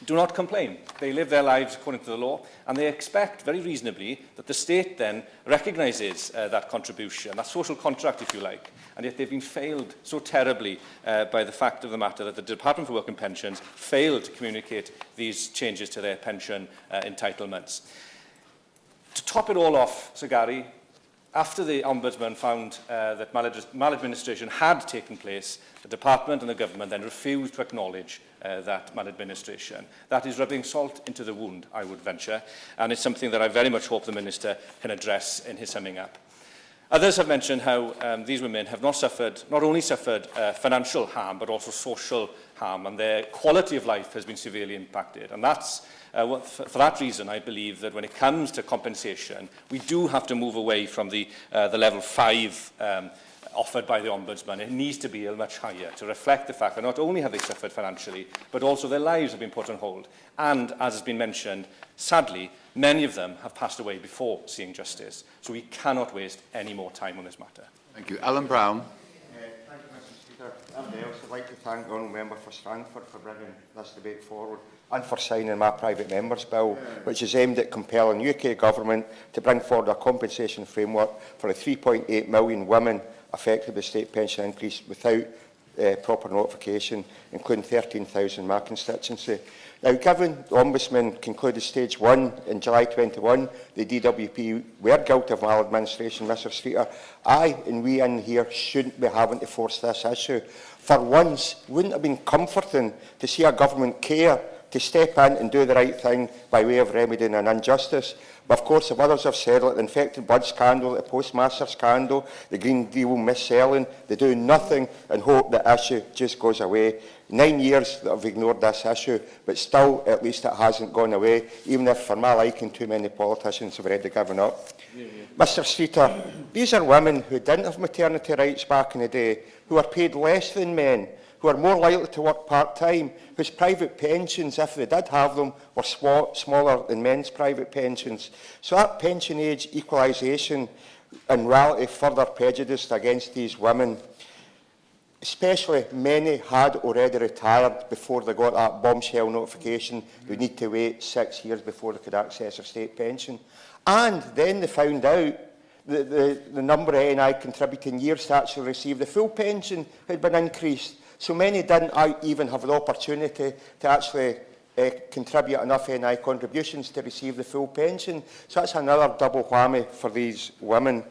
do not complain. They live their lives according to the law, and they expect, very reasonably, that the state then recognises that contribution, that social contract, if you like, and yet they've been failed so terribly by the fact of the matter that the Department for Work and Pensions failed to communicate these changes to their pension entitlements. To top it all off, Sir Gary, after the Ombudsman found that maladministration had taken place, the Department and the Government then refused to acknowledge that maladministration. That is rubbing salt into the wound, I would venture, and it's something that I very much hope the Minister can address in his summing up. Others have mentioned how these women have not only suffered financial harm, but also social harm, and their quality of life has been severely impacted. And that's for that reason, I believe that when it comes to compensation, we do have to move away from the level 5 offered by the Ombudsman. It needs to be much higher to reflect the fact that not only have they suffered financially, but also their lives have been put on hold. And, as has been mentioned, sadly, many of them have passed away before seeing justice. So we cannot waste any more time on this matter. Thank you. Alan Brown. Thank you, Mr Speaker. I also like to thank the Honourable Member for Strangford for bringing this debate forward and for signing my private member's bill, which is aimed at compelling UK Government to bring forward a compensation framework for the 3.8 million women affected by state pension increase without proper notification, including 13,000 in my constituency. Now, given the Ombudsman concluded stage 1 in July 21, the DWP were guilty of maladministration, Mr Streeter, I and we in here shouldn't be having to force this issue. For once, wouldn't it have been comforting to see a government care to step in and do the right thing by way of remedying an injustice? But of course, if others have said, like the infected blood scandal, the postmaster scandal, the Green Deal mis-selling, they do nothing and hope the issue just goes away. 9 years that have ignored this issue, but still, at least it hasn't gone away, even if, for my liking, too many politicians have already given up. Mr Streeter, these are women who didn't have maternity rights back in the day, who are paid less than men, who are more likely to work part-time, whose private pensions, if they did have them, were smaller than men's private pensions. So that pension age equalisation in reality further prejudiced against these women. especially many had already retired before they got that bombshell notification. They need to wait 6 years before they could access a state pension. And then they found out that the number of NI contributing years to actually receive the full pension had been increased. So many didn't even have the opportunity to actually contribute enough NI contributions to receive the full pension. So that's another double whammy for these women.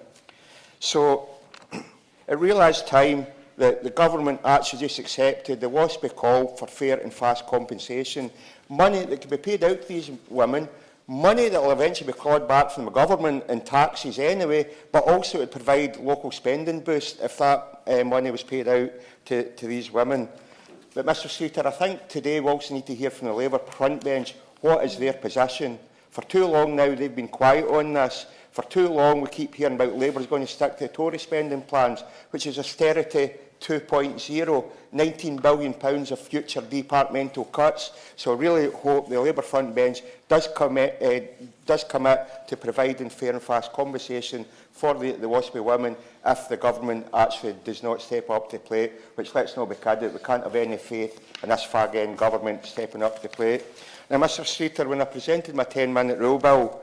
So it really is time that the government actually just accepted the WASPI call for fair and fast compensation. Money that can be paid out to these women, money that will eventually be clawed back from the government in taxes anyway, but also to provide local spending boost if that money was paid out to these women. But Mr Speaker, I think today we also need to hear from the Labour frontbench what is their position. For too long now they've been quiet on this. For too long we keep hearing about Labour is going to stick to the Tory spending plans, which is austerity 2.0, £19 billion of future departmental cuts. So I really hope the Labour frontbench does commit to providing fair and fast compensation for the WASPI women if the government actually does not step up to the plate, which, let's not be kidded, we can't have any faith in this fag-end government stepping up to the plate. Now, Mr Streeter, when I presented my 10-minute rule bill,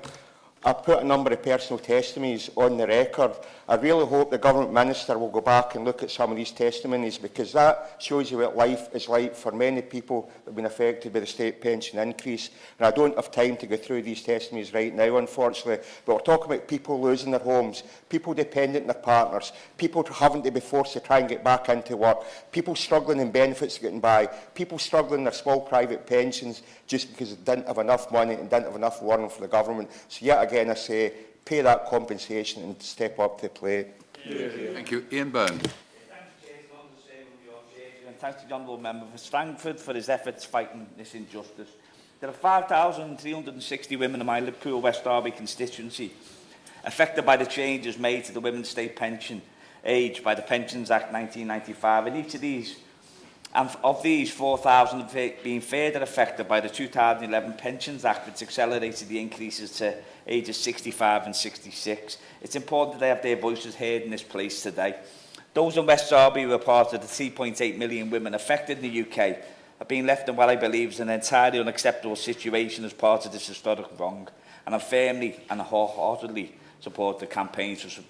I put a number of personal testimonies on the record. I really hope the Government Minister will go back and look at some of these testimonies, because that shows you what life is like for many people that have been affected by the state pension increase. And I don't have time to go through these testimonies right now, unfortunately, but we're talking about people losing their homes, people dependent on their partners, people having to be forced to try and get back into work, people struggling in benefits getting by, people struggling in their small private pensions just because they didn't have enough money and didn't have enough warning for the government. So yet again I say, pay that compensation and step up to the plate. Thank you. Ian Byrne. And thanks to the Honourable Member for Strangford for his efforts fighting this injustice. There are 5,360 women in my Liverpool West Derby constituency affected by the changes made to the women's state pension age by the Pensions Act 1995, and each of these, and of these, 4,000 have been further affected by the 2011 Pensions Act, which accelerated the increases to ages 65 and 66. It's important that they have their voices heard in this place today. Those in West Derby who are part of the 3.8 million women affected in the UK have been left in what I believe is an entirely unacceptable situation as part of this historic wrong, and I firmly and wholeheartedly support the campaigns for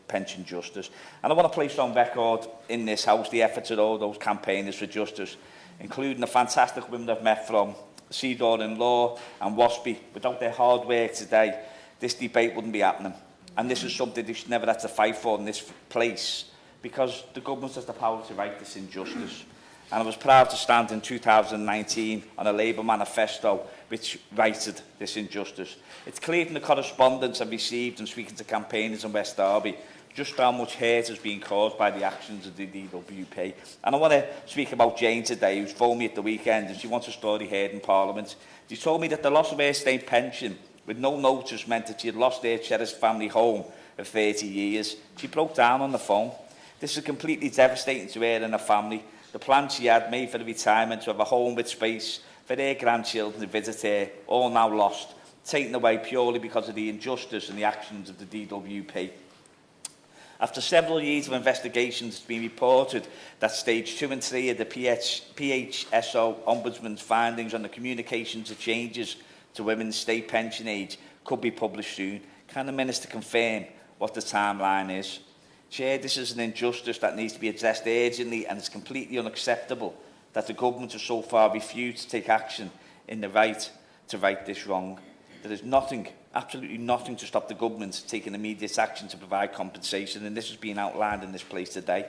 pension justice. And I want to place on record in this House the efforts of all those campaigners for justice, including the fantastic women I've met from CEDAW in Law and WASPI. Without their hard work today, this debate wouldn't be happening. And this is something they should never have to fight for in this place, because the government has the power to right this injustice. And I was proud to stand in 2019 on a Labour manifesto which righted this injustice. It's clear from the correspondence I've received and speaking to campaigners in West Derby just how much hurt has been caused by the actions of the DWP. And I want to speak about Jane today, who's phoned me at the weekend, and she wants a story heard in Parliament. She told me that the loss of her state pension with no notice meant that she had lost her cherished family home of 30 years. She broke down on the phone. This is completely devastating to her and her family. The plans she had made for the retirement, to have a home with space for their grandchildren to visit her, all now lost, taken away purely because of the injustice and the actions of the DWP. After several years of investigations, it's been reported that stage 2 and 3 of the PHSO Ombudsman's findings on the communications of changes to women's state pension age could be published soon. Can the Minister confirm what the timeline is? Chair, this is an injustice that needs to be addressed urgently, and it's completely unacceptable that the government has so far refused to take action in the right to right this wrong. There is nothing, absolutely nothing, to stop the government taking immediate action to provide compensation, and this has been outlined in this place today.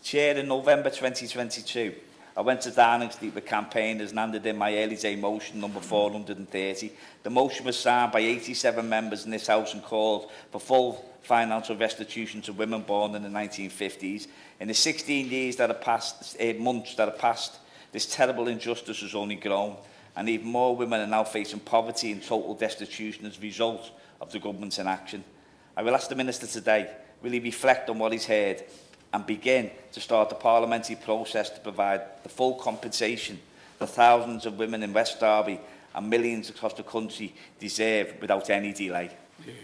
Chair, in November 2022, I went to Downing Street with campaigners and handed in my early day motion number 430. The motion was signed by 87 members in this House and called for full financial restitution to women born in the 1950s. In the 16 years that have passed, months that have passed, this terrible injustice has only grown, and even more women are now facing poverty and total destitution as a result of the government's inaction. I will ask the Minister today, will he reflect on what he's heard and begin to start the parliamentary process to provide the full compensation that thousands of women in West Derby and millions across the country deserve without any delay?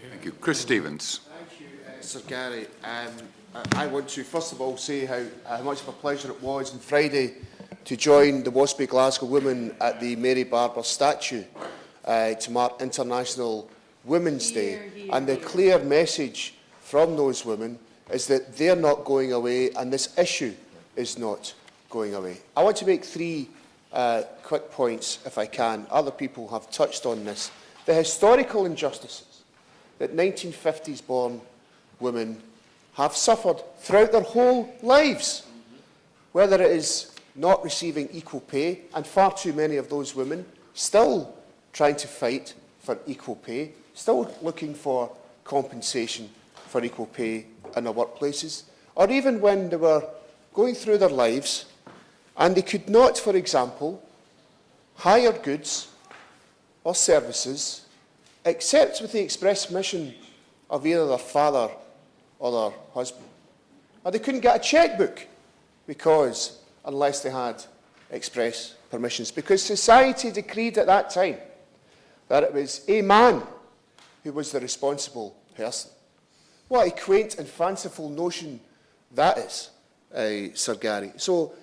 Thank you. Chris Stevens. Thank you, Sir Gary. I want to first of all say how much of a pleasure it was on Friday to join the WASPI Glasgow women at the Mary Barber statue to mark International Women's Day. And the clear message from those women is that they're not going away and this issue is not going away. I want to make three quick points, if I can. Other people have touched on this. The historical injustices that 1950s-born women have suffered throughout their whole lives, whether it is not receiving equal pay, and far too many of those women still trying to fight for equal pay, still looking for compensation for equal pay in their workplaces, or even when they were going through their lives and they could not, for example, hire goods or services except with the express permission of either their father or their husband. Or they couldn't get a chequebook because unless they had express permissions, because society decreed at that time that it was a man who was the responsible person. What a quaint and fanciful notion that is, Sir Gary. So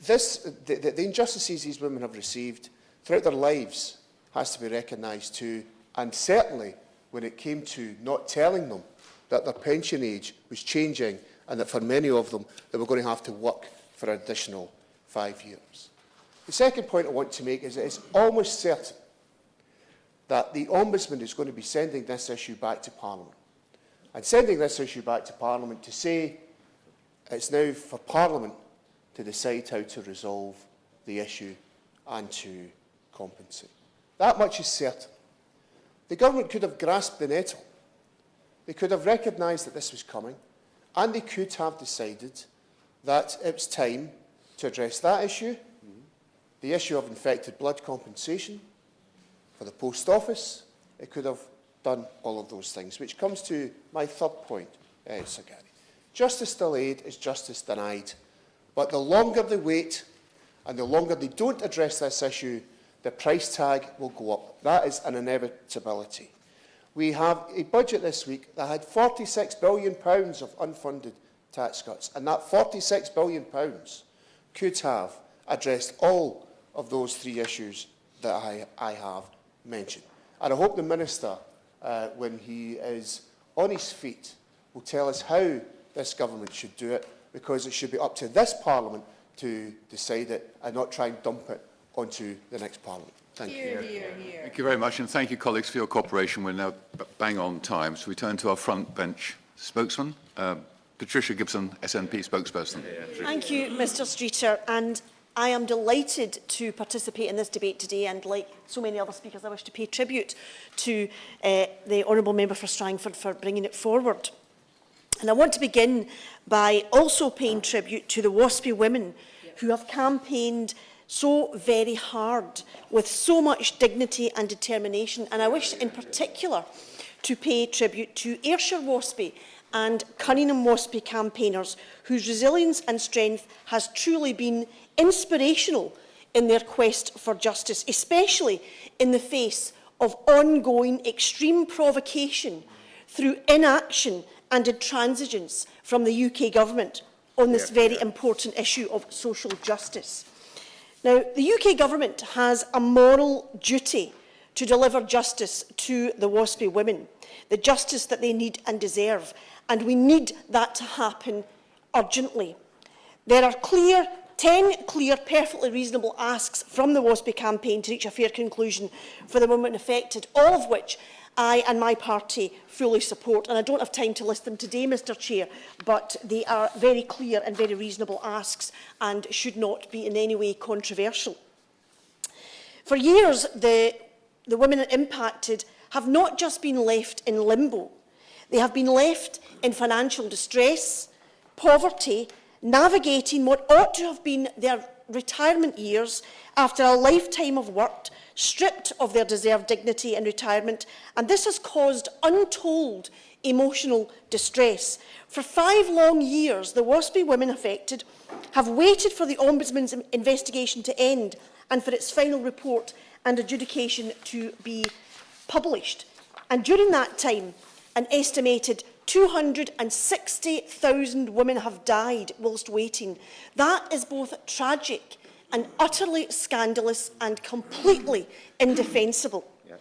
the injustices these women have received throughout their lives has to be recognised too, and certainly when it came to not telling them that their pension age was changing and that for many of them they were going to have to work for an additional 5 years. The second point I want to make is that it's almost certain that the Ombudsman is going to be sending this issue back to Parliament. And sending this issue back to Parliament to say it's now for Parliament to decide how to resolve the issue and to compensate. That much is certain. The government could have grasped the nettle. They could have recognised that this was coming, and they could have decided that it was time to address that issue, the issue of infected blood compensation for the Post Office. It could have done all of those things, which comes to my third point, Sir Gary. Justice delayed is justice denied, but the longer they wait and the longer they don't address this issue, the price tag will go up. That is an inevitability. We have a budget this week that had £46 billion of unfunded tax cuts, and that £46 billion could have addressed all of those three issues that I have mentioned. And I hope the Minister, when he is on his feet, will tell us how this government should do it, because it should be up to this Parliament to decide it and not try and dump it onto the next Parliament. Thank you. Thank you very much, and thank you, colleagues, for your cooperation. We're now bang on time, so we turn to our front bench spokesman, Patricia Gibson, SNP spokesperson. Thank you, Mr Streeter, and I am delighted to participate in this debate today, and like so many other speakers, I wish to pay tribute to the Honourable Member for Strangford for bringing it forward. And I want to begin by also paying tribute to the WASPI women who have campaigned so very hard with so much dignity and determination. And I wish in particular to pay tribute to Ayrshire WASPI and Cunningham WASPI campaigners whose resilience and strength has truly been inspirational in their quest for justice, especially in the face of ongoing extreme provocation through inaction and intransigence from the UK government on this very important issue of social justice. Now, the UK government has a moral duty to deliver justice to the WASPI women, the justice that they need and deserve, and we need that to happen urgently. There are 10 clear, perfectly reasonable asks from the WASPI campaign to reach a fair conclusion for the women affected, all of which I and my party fully support. And I don't have time to list them today, Mr Chair, but they are very clear and very reasonable asks and should not be in any way controversial. For years, the women impacted have not just been left in limbo. They have been left in financial distress, poverty, navigating what ought to have been their retirement years after a lifetime of work, stripped of their deserved dignity in retirement, and this has caused untold emotional distress. For 5 long years, the WASPI women affected have waited for the Ombudsman's investigation to end and for its final report and adjudication to be published. And during that time, an estimated 260,000 women have died whilst waiting. That is both tragic and utterly scandalous and completely indefensible. Yeah.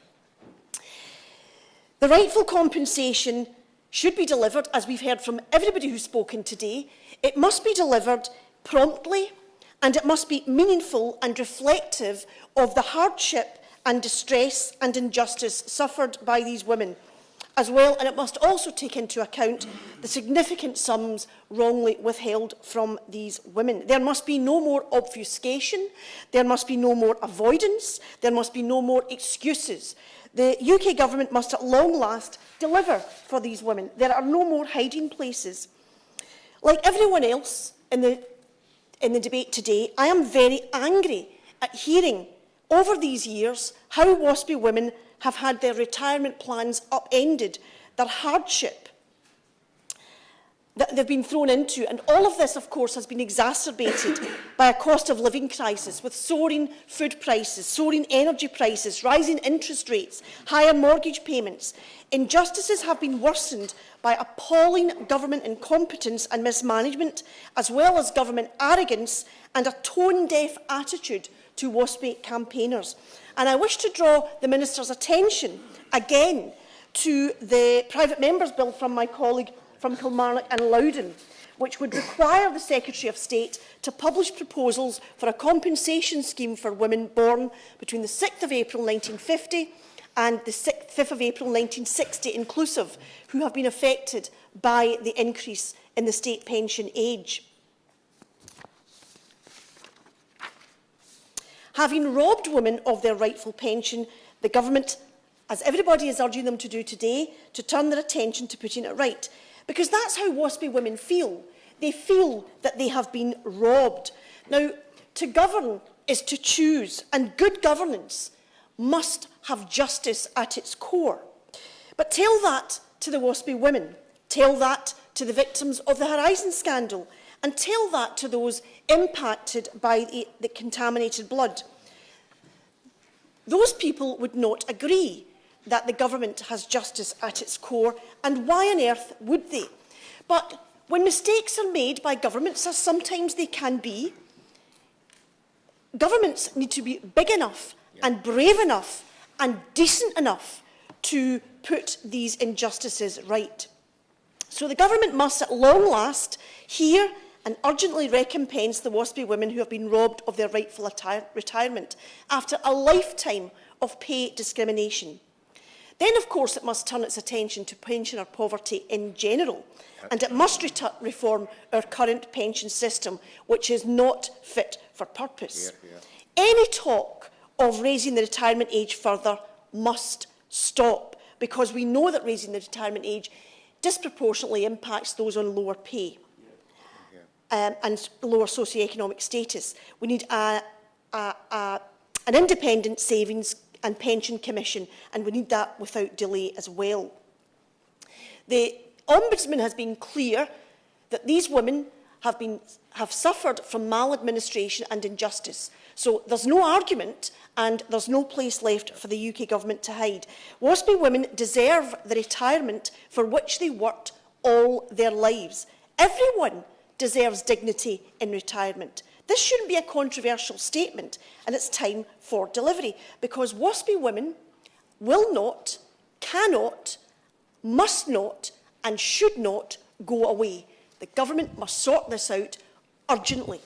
The rightful compensation should be delivered, as we've heard from everybody who's spoken today. It must be delivered promptly, and it must be meaningful and reflective of the hardship and distress and injustice suffered by these women as well, and it must also take into account the significant sums wrongly withheld from these women. There must be no more obfuscation, there must be no more avoidance, there must be no more excuses. The UK government must at long last deliver for these women. There are no more hiding places. Like everyone else in the debate today, I am very angry at hearing over these years how WASPI women have had their retirement plans upended, their hardship that they've been thrown into. And all of this, of course, has been exacerbated by a cost of living crisis with soaring food prices, soaring energy prices, rising interest rates, higher mortgage payments. Injustices have been worsened by appalling government incompetence and mismanagement, as well as government arrogance and a tone-deaf attitude to WASPI campaigners. And I wish to draw the Minister's attention again to the private member's bill from my colleague from Kilmarnock and Loudon, which would require the Secretary of State to publish proposals for a compensation scheme for women born between the 6th of April 1950 and the 5th of April 1960 inclusive, who have been affected by the increase in the state pension age. Having robbed women of their rightful pension, the government, as everybody is urging them to do today, to turn their attention to putting it right. Because that's how WASPI women feel. They feel that they have been robbed. Now, to govern is to choose, and good governance must have justice at its core. But tell that to the WASPI women, tell that to the victims of the Horizon scandal, and tell that to those impacted by the contaminated blood. Those people would not agree that the government has justice at its core, and why on earth would they? But when mistakes are made by governments, as sometimes they can be, governments need to be big enough and brave enough and decent enough to put these injustices right. So the government must at long last hear and urgently recompense the WASPI women who have been robbed of their rightful retirement after a lifetime of pay discrimination. Then, of course, it must turn its attention to pensioner poverty in general, and it must reform our current pension system, which is not fit for purpose. Any talk of raising the retirement age further must stop, because we know that raising the retirement age disproportionately impacts those on lower pay and lower socioeconomic status. We need an independent savings and pension commission, and we need that without delay as well. The Ombudsman has been clear that these women have suffered from maladministration and injustice. So there's no argument and there's no place left for the UK government to hide. WASPI women deserve the retirement for which they worked all their lives. Everyone deserves dignity in retirement. This shouldn't be a controversial statement, and it's time for delivery, because WASPI women will not, cannot, must not, and should not go away. The government must sort this out urgently.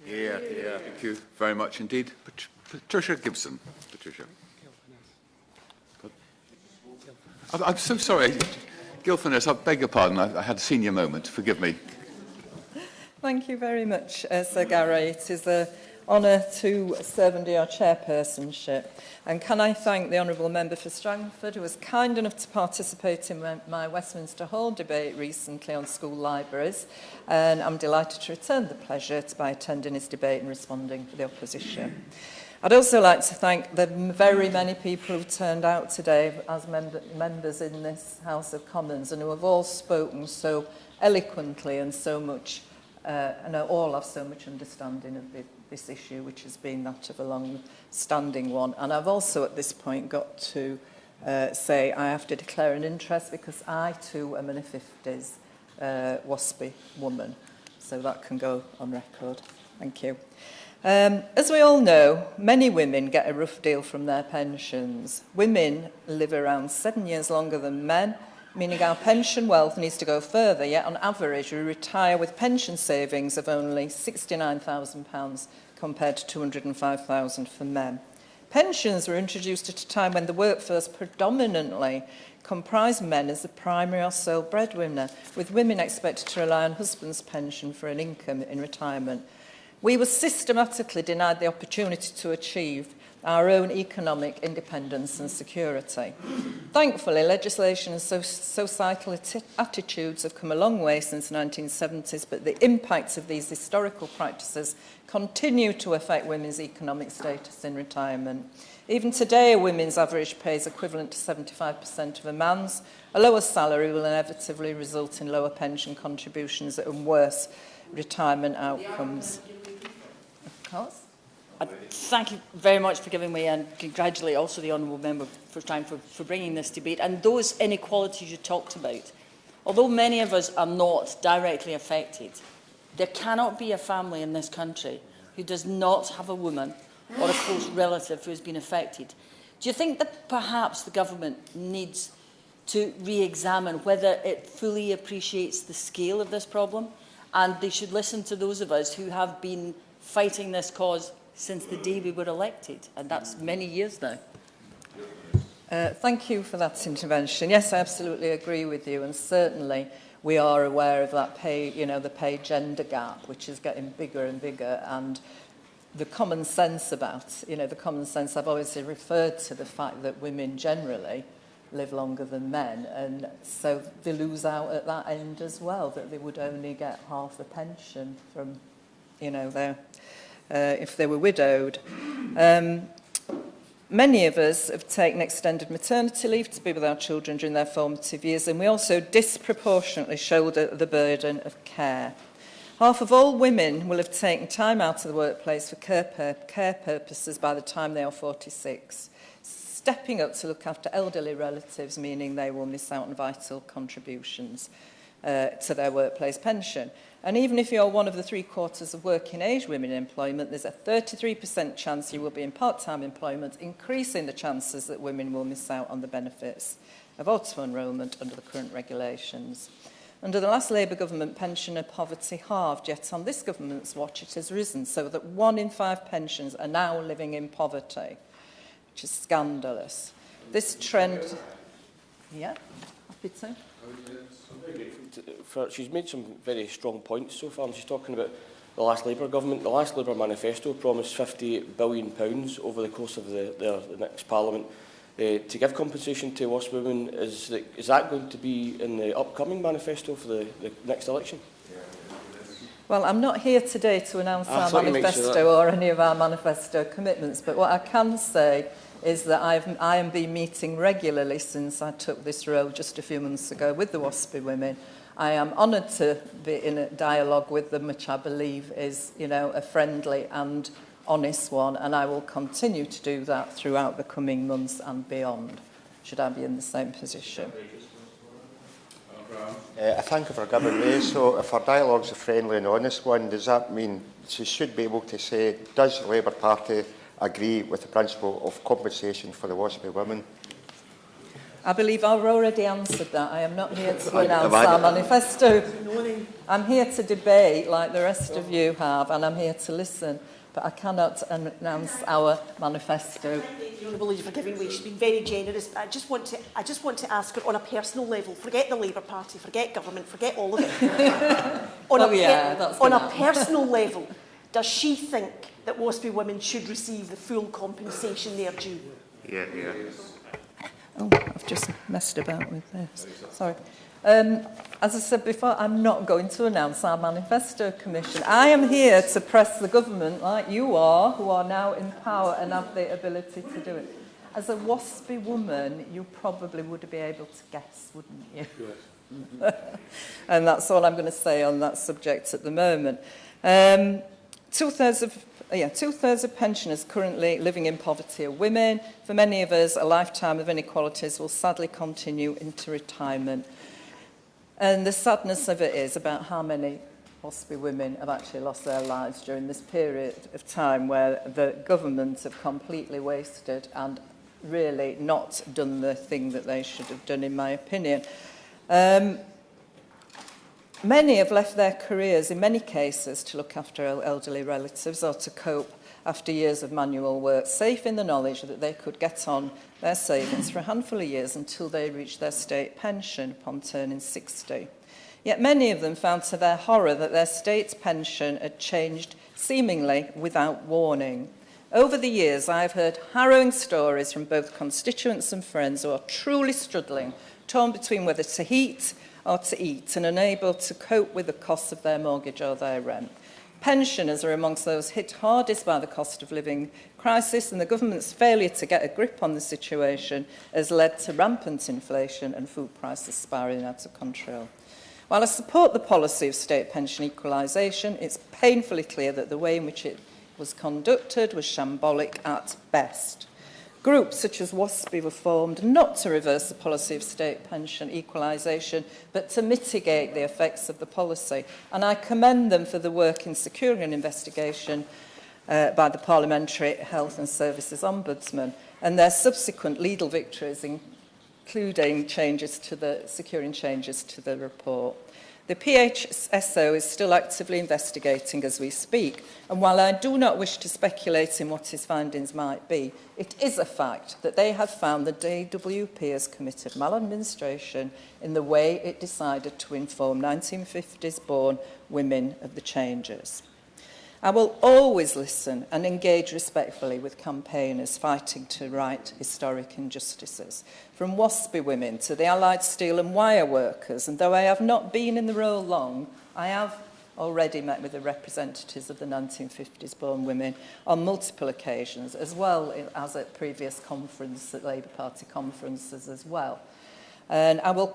Thank you very much indeed. Patricia Gibson. Patricia. I'm so sorry. Gilfiness, I beg your pardon. I had a senior moment. Forgive me. Thank you very much, Sir Gary. It is an honour to serve under your chairpersonship. And can I thank the Honourable Member for Strangford, who was kind enough to participate in my Westminster Hall debate recently on school libraries. And I'm delighted to return the pleasure by attending his debate and responding for the opposition. I'd also like to thank the very many people who turned out today as members in this House of Commons and who have all spoken so eloquently and so much and all have so much understanding of this issue, which has been that of a long-standing one. And I've also at this point got to say I have to declare an interest because I too am in a 50s WASPy woman. So that can go on record. Thank you. As we all know, many women get a rough deal from their pensions. Women live around 7 years longer than men, meaning our pension wealth needs to go further, yet on average we retire with pension savings of only £69,000 compared to £205,000 for men. Pensions were introduced at a time when the workforce predominantly comprised men as the primary or sole breadwinner, with women expected to rely on husband's pension for an income in retirement. We were systematically denied the opportunity to achieve our own economic independence and security. Thankfully, legislation and societal attitudes have come a long way since the 1970s, but the impacts of these historical practices continue to affect women's economic status in retirement. Even today, a woman's average pay is equivalent to 75% of a man's. A lower salary will inevitably result in lower pension contributions and worse retirement outcomes. Of course. Thank you very much for giving me, and congratulate also the Honourable Member for bringing this debate. And those inequalities you talked about, although many of us are not directly affected, there cannot be a family in this country who does not have a woman or a close relative who has been affected. Do you think that perhaps the government needs to re-examine whether it fully appreciates the scale of this problem, and they should listen to those of us who have been fighting this cause since the day we were elected, and that's many years now? Thank you for that intervention. Yes, I absolutely agree with you, and certainly we are aware of that pay, the pay gender gap, which is getting bigger and bigger, and the common sense about, the common sense, I've always referred to the fact that women generally live longer than men, and so they lose out at that end as well, that they would only get half the pension from, their if they were widowed. Many of us have taken extended maternity leave to be with our children during their formative years, and we also disproportionately shoulder the burden of care. Half of all women will have taken time out of the workplace for care purposes by the time they are 46, stepping up to look after elderly relatives, meaning they will miss out on vital contributions to their workplace pension. And even if you're one of the 3/4 of working-age women in employment, there's a 33% chance you will be in part-time employment, increasing the chances that women will miss out on the benefits of auto-enrolment under the current regulations. Under the last Labour government, pensioner poverty halved, yet on this government's watch it has risen, so that 1 in 5 pensioners are now living in poverty, which is scandalous. This trend... Yeah, happy to. She's made some very strong points so far, and she's talking about the last Labour government. The last Labour manifesto promised £58 billion over the course of the next Parliament to give compensation to WASP women. Is that going to be in the upcoming manifesto for the next election? Well, I'm not here today to announce our manifesto or any of our manifesto commitments, but what I can say is that I have been meeting regularly since I took this role just a few months ago with the WASPy women. I am honoured to be in a dialogue with them, which I believe is, a friendly and honest one, and I will continue to do that throughout the coming months and beyond, should I be in the same position. I thank her for giving way. So if our dialogue's a friendly and honest one, does that mean she should be able to say, does the Labour Party agree with the principle of compensation for the WASPy women? I believe I've already answered that. I am not here to announce our manifesto. I'm here to debate like the rest of you have, and I'm here to listen, but I cannot announce our manifesto. The Honourable Lady for giving way. She's been very generous. I just want to ask her on a personal level. Forget the Labour Party, forget government, forget all of it. On a personal level, does she think that WASPy women should receive the full compensation they are due? Yeah. Oh, I've just messed about with this. Sorry. As I said before, I'm not going to announce our manifesto commission. I am here to press the government, like you are, who are now in power and have the ability to do it. As a WASPy woman, you probably would be able to guess, wouldn't you? And that's all I'm going to say on that subject at the moment. Two-thirds of pensioners currently living in poverty are women. For many of us, a lifetime of inequalities will sadly continue into retirement. And the sadness of it is about how many WASPy women have actually lost their lives during this period of time where the government have completely wasted and really not done the thing that they should have done, in my opinion. Many have left their careers, in many cases, to look after elderly relatives or to cope after years of manual work, safe in the knowledge that they could get on their savings for a handful of years until they reached their state pension upon turning 60. Yet many of them found to their horror that their state pension had changed seemingly without warning. Over the years, I have heard harrowing stories from both constituents and friends who are truly struggling, torn between whether to heat or to eat and unable to cope with the costs of their mortgage or their rent. Pensioners are amongst those hit hardest by the cost of living crisis, and the government's failure to get a grip on the situation has led to rampant inflation and food prices spiralling out of control. While I support the policy of state pension equalisation, it's painfully clear that the way in which it was conducted was shambolic at best. Groups such as WASPy were formed not to reverse the policy of state pension equalisation, but to mitigate the effects of the policy. And I commend them for the work in securing an investigation by the Parliamentary Health and Services Ombudsman and their subsequent legal victories, including securing changes to the report. The PHSO is still actively investigating as we speak, and while I do not wish to speculate in what his findings might be, it is a fact that they have found the DWP has committed maladministration in the way it decided to inform 1950s-born women of the changes. I will always listen and engage respectfully with campaigners fighting to right historic injustices, from WASPy women to the Allied Steel and Wire workers, and though I have not been in the role long, I have already met with the representatives of the 1950s-born women on multiple occasions, as well as at previous Labour Party conferences as well. And I will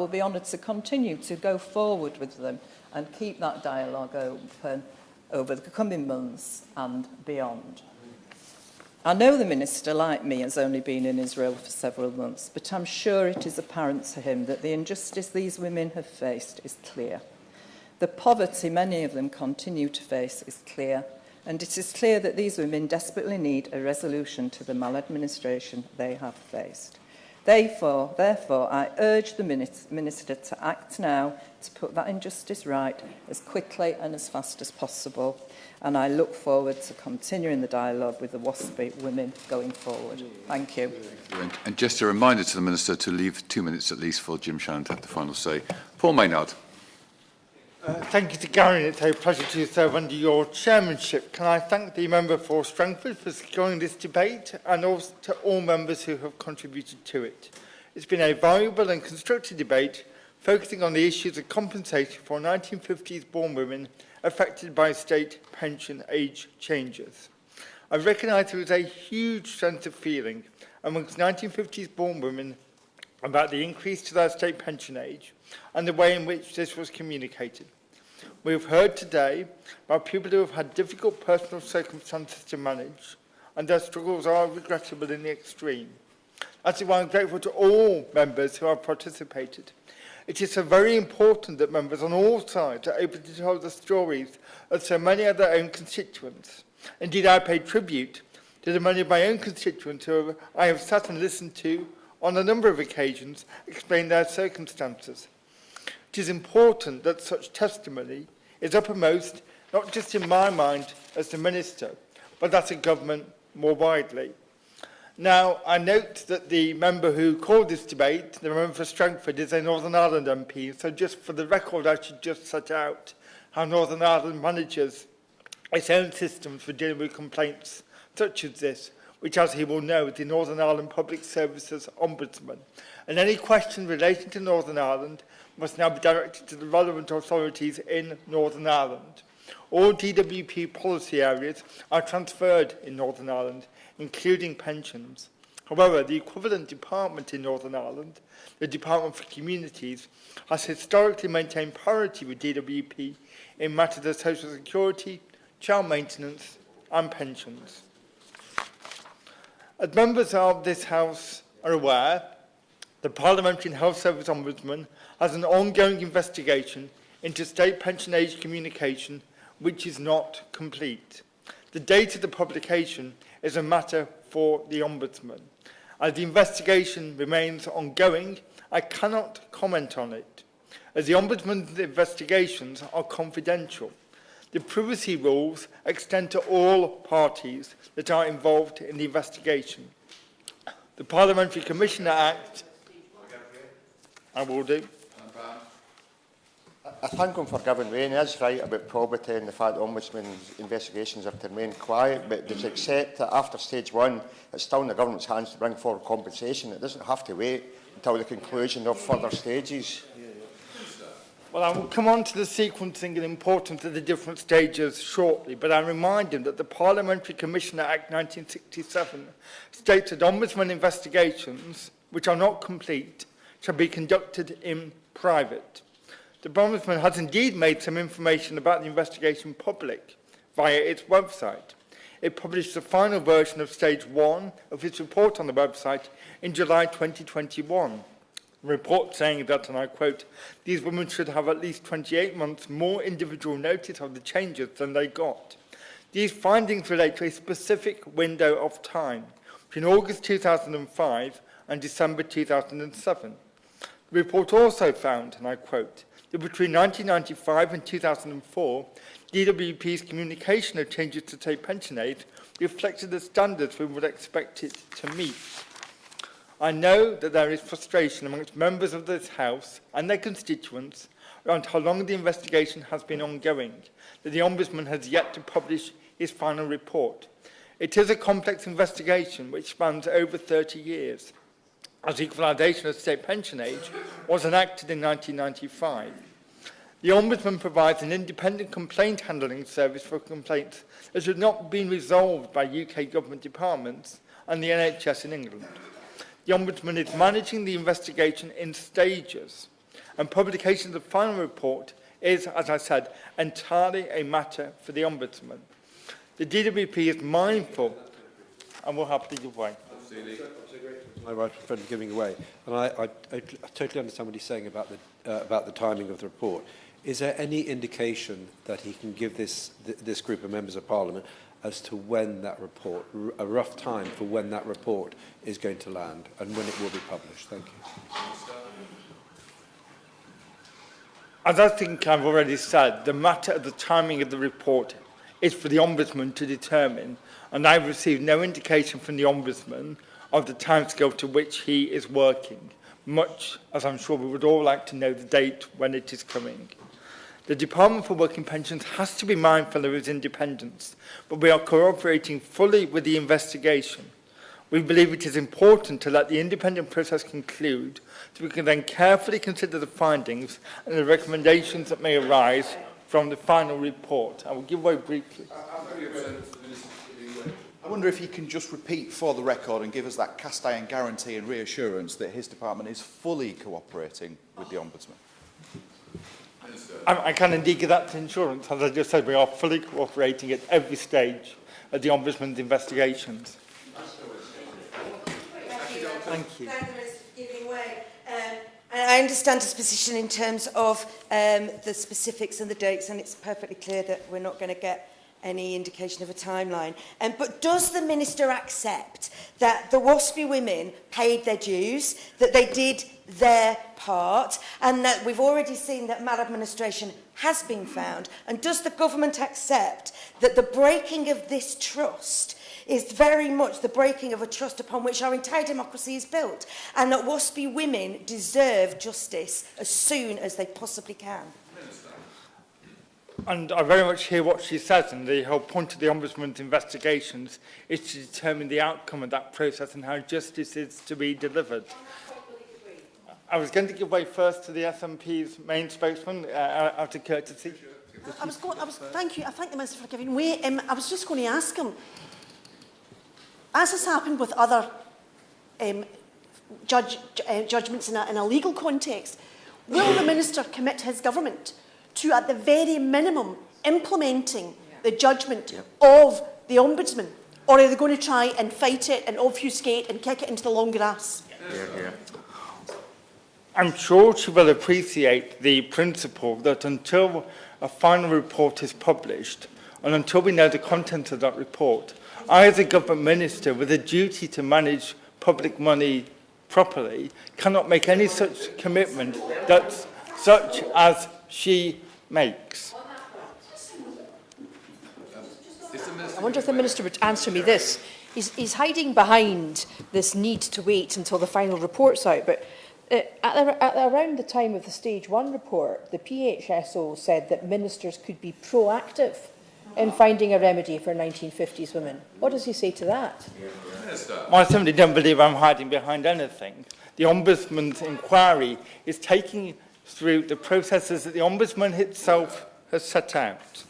be honoured to continue to go forward with them and keep that dialogue open over the coming months and beyond. I know the Minister, like me, has only been in his role for several months, but I'm sure it is apparent to him that the injustice these women have faced is clear. The poverty many of them continue to face is clear, and it is clear that these women desperately need a resolution to the maladministration they have faced. Therefore, I urge the Minister to act now to put that injustice right as quickly and as fast as possible. And I look forward to continuing the dialogue with the WASPy women going forward. Thank you. And just a reminder to the Minister to leave 2 minutes at least for Jim Shannon to have the final say. Paul Maynard. Thank you to Gary. It's a pleasure to serve under your chairmanship. Can I thank the member for Strangford for securing this debate and also to all members who have contributed to it. It's been a valuable and constructive debate focusing on the issues of compensation for 1950s-born women affected by state pension age changes. I recognise there is a huge sense of feeling amongst 1950s-born women about the increase to their state pension age and the way in which this was communicated. We have heard today about people who have had difficult personal circumstances to manage, and their struggles are regrettable in the extreme. That's why I'm grateful to all members who have participated. It is so very important that members on all sides are able to tell the stories of so many of their own constituents. Indeed, I pay tribute to the many of my own constituents who I have sat and listened to on a number of occasions explain their circumstances. It is important that such testimony is uppermost, not just in my mind as the Minister, but as a government more widely. Now, I note that the member who called this debate, the member for Strangford, is a Northern Ireland MP, so just for the record, I should just set out how Northern Ireland manages its own systems for dealing with complaints such as this, which, as he will know, is the Northern Ireland Public Services Ombudsman. And any question relating to Northern Ireland must now be directed to the relevant authorities in Northern Ireland. All DWP policy areas are transferred in Northern Ireland, including pensions. However, the equivalent department in Northern Ireland, the Department for Communities, has historically maintained priority with DWP in matters of social security, child maintenance and pensions. As members of this House are aware, the Parliamentary and Health Service Ombudsman has an ongoing investigation into state pension age communication, which is not complete. The date of the publication is a matter for the Ombudsman. As the investigation remains ongoing, I cannot comment on it, as the Ombudsman's investigations are confidential. The privacy rules extend to all parties that are involved in the investigation. The Parliamentary Commissioner Act, I will do. I thank him for giving way, and he is right about probity and the fact that Ombudsman's investigations are to remain quiet, but does accept that after stage one, it's still in the government's hands to bring forward compensation. It doesn't have to wait until the conclusion of further stages. Well, I will come on to the sequencing and importance of the different stages shortly, but I remind him that the Parliamentary Commissioner Act 1967 states that Ombudsman investigations, which are not complete, shall be conducted in private. The Ombudsman has indeed made some information about the investigation public via its website. It published the final version of Stage 1 of its report on the website in July 2021. The report saying that, and I quote, "These women should have at least 28 months more individual notice of the changes than they got. These findings relate to a specific window of time, between August 2005 and December 2007. The report also found, and I quote, that between 1995 and 2004, DWP's communication of changes to state pension age reflected the standards we would expect it to meet. I know that there is frustration amongst members of this House and their constituents around how long the investigation has been ongoing, that the Ombudsman has yet to publish his final report. It is a complex investigation which spans over 30 years, as equalisation of state pension age was enacted in 1995. The Ombudsman provides an independent complaint handling service for complaints that have not been resolved by UK government departments and the NHS in England. The Ombudsman is managing the investigation in stages, and publication of the final report is, as I said, entirely a matter for the Ombudsman. The DWP is mindful and will happily give way. My right for giving away, and I totally understand what he's saying about the timing of the report. Is there any indication that he can give this group of members of Parliament as to when that report, a rough time for when that report is going to land and when it will be published? Thank you. As I think I've already said, the matter of the timing of the report is for the Ombudsman to determine, and I've received no indication from the Ombudsman of the timescale to which he is working, much as I'm sure we would all like to know the date when it is coming. The Department for Working Pensions has to be mindful of its independence, but we are cooperating fully with the investigation. We believe it is important to let the independent process conclude so we can then carefully consider the findings and the recommendations that may arise from the final report. I will give way briefly. I wonder if he can just repeat for the record and give us that cast iron guarantee and reassurance that his department is fully cooperating with the Ombudsman. I can indeed give that insurance. As I just said, we are fully cooperating at every stage of the Ombudsman's investigations. Thank you. I understand his position in terms of the specifics and the dates, and it's perfectly clear that we're not going to get any indication of a timeline. But does the Minister accept that the WASPI women paid their dues, that they did their part, and that we've already seen that maladministration has been found? And does the government accept that the breaking of this trust is very much the breaking of a trust upon which our entire democracy is built, and that WASPI women deserve justice as soon as they possibly can? And I very much hear what she says, and the whole point of the Ombudsman's investigations is to determine the outcome of that process and how justice is to be delivered. I was going to give way first to the SNP's main spokesman, out of courtesy. Thank you. I thank the Minister for giving way. I was just going to ask him, as has happened with other judgments in a legal context, will the Minister commit his government to, at the very minimum, implementing the judgment of the Ombudsman? Or are they going to try and fight it and obfuscate and kick it into the long grass? I'm sure she will appreciate the principle that until a final report is published and until we know the content of that report, I, as a government minister with a duty to manage public money properly, cannot make any such commitment that's such as she makes. I wonder if the Minister would answer me this. He's hiding behind this need to wait until the final report's out, but around the time of the Stage 1 report, the PHSO said that ministers could be proactive in finding a remedy for 1950s women. What does he say to that? Well, I simply don't believe I'm hiding behind anything. The Ombudsman's inquiry is taking through the processes that the Ombudsman itself has set out.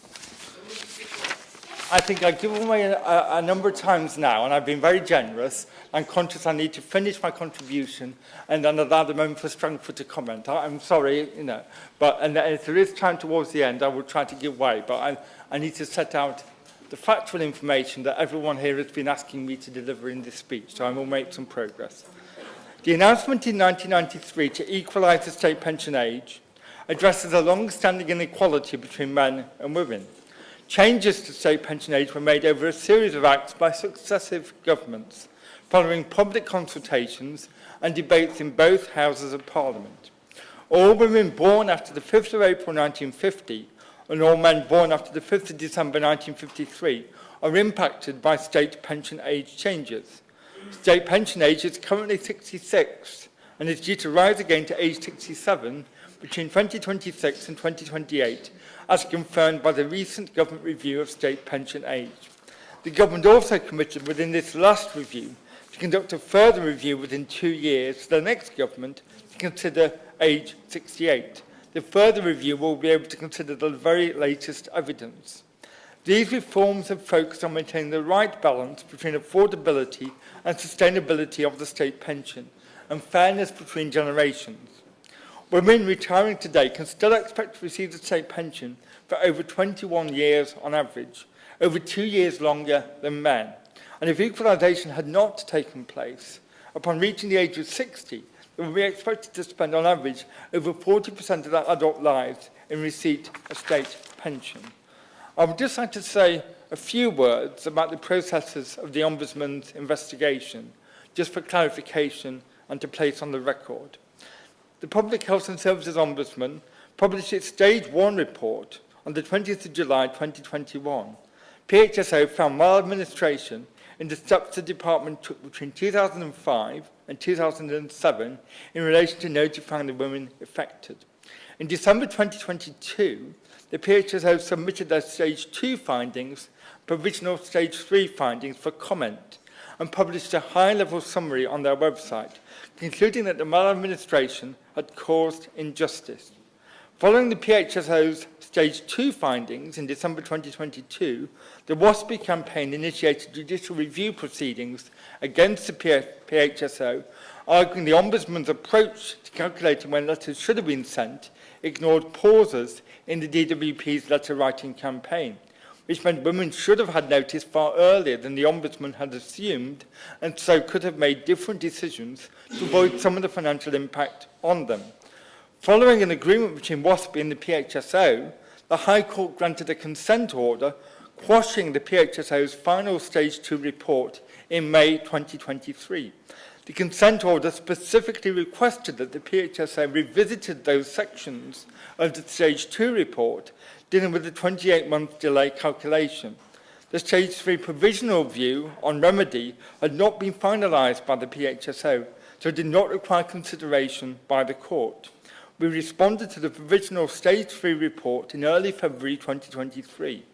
I think I've given away a number of times now, and I've been very generous. I'm conscious I need to finish my contribution and then allow the member for Strangford to comment. I'm sorry, but if there is time towards the end, I will try to give way. But I need to set out the factual information that everyone here has been asking me to deliver in this speech, so I will make some progress. The announcement in 1993 to equalise the state pension age addresses a long-standing inequality between men and women. Changes to state pension age were made over a series of acts by successive governments, following public consultations and debates in both Houses of Parliament. All women born after the 5th of April 1950 and all men born after the 5th of December 1953 are impacted by state pension age changes. State pension age is currently 66 and is due to rise again to age 67 between 2026 and 2028, as confirmed by the recent government review of state pension age. The government also committed within this last review to conduct a further review within 2 years for the next government to consider age 68. The further review will be able to consider the very latest evidence. These reforms have focused on maintaining the right balance between affordability and sustainability of the state pension and fairness between generations. Women retiring today can still expect to receive the state pension for over 21 years on average, over 2 years longer than men. And if equalisation had not taken place, upon reaching the age of 60, they will be expected to spend on average over 40% of their adult lives in receipt of state pension. I would just like to say a few words about the processes of the Ombudsman's investigation, just for clarification and to place on the record. The Public Health and Services Ombudsman published its Stage 1 report on the 20th of July 2021. PHSO found maladministration in the steps the department took between 2005 and 2007 in relation to notifying the women affected. In December 2022, the PHSO submitted their Stage 2 findings, provisional Stage 3 findings for comment, and published a high-level summary on their website, concluding that the maladministration had caused injustice. Following the PHSO's Stage 2 findings in December 2022, the WASPI campaign initiated judicial review proceedings against the PHSO, arguing the Ombudsman's approach to calculating when letters should have been sent ignored pauses in the DWP's letter-writing campaign, which meant women should have had notice far earlier than the Ombudsman had assumed, and so could have made different decisions to avoid some of the financial impact on them. Following an agreement between WASPI and the PHSO, the High Court granted a consent order quashing the PHSO's final Stage 2 report in May 2023. The consent order specifically requested that the PHSO revisited those sections of the Stage 2 report dealing with the 28-month delay calculation. The Stage 3 provisional view on remedy had not been finalised by the PHSO, so it did not require consideration by the court. We responded to the provisional Stage 3 report in early February 2023.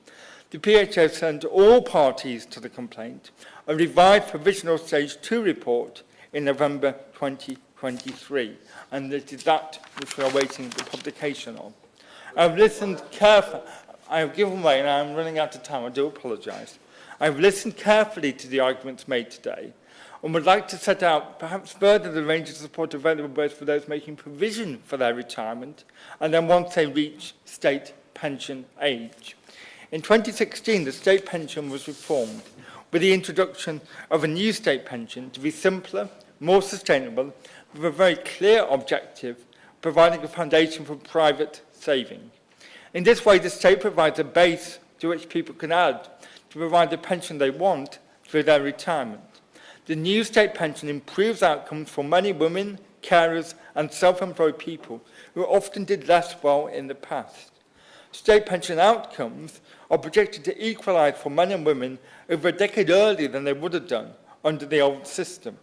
The PHSO sent all parties to the complaint a revised provisional Stage 2 report in November 2023, and it is that which we are awaiting the publication of. I've listened carefully. I have given way, and I'm running out of time. I do apologise. I've listened carefully to the arguments made today, and would like to set out perhaps further the range of support available both for those making provision for their retirement and then once they reach state pension age. In 2016, the state pension was reformed with the introduction of a new state pension to be simpler, more sustainable, with a very clear objective, providing a foundation for private saving. In this way, the state provides a base to which people can add to provide the pension they want through their retirement. The new state pension improves outcomes for many women, carers and self-employed people who often did less well in the past. State pension outcomes are projected to equalise for men and women over a decade earlier than they would have done under the old system.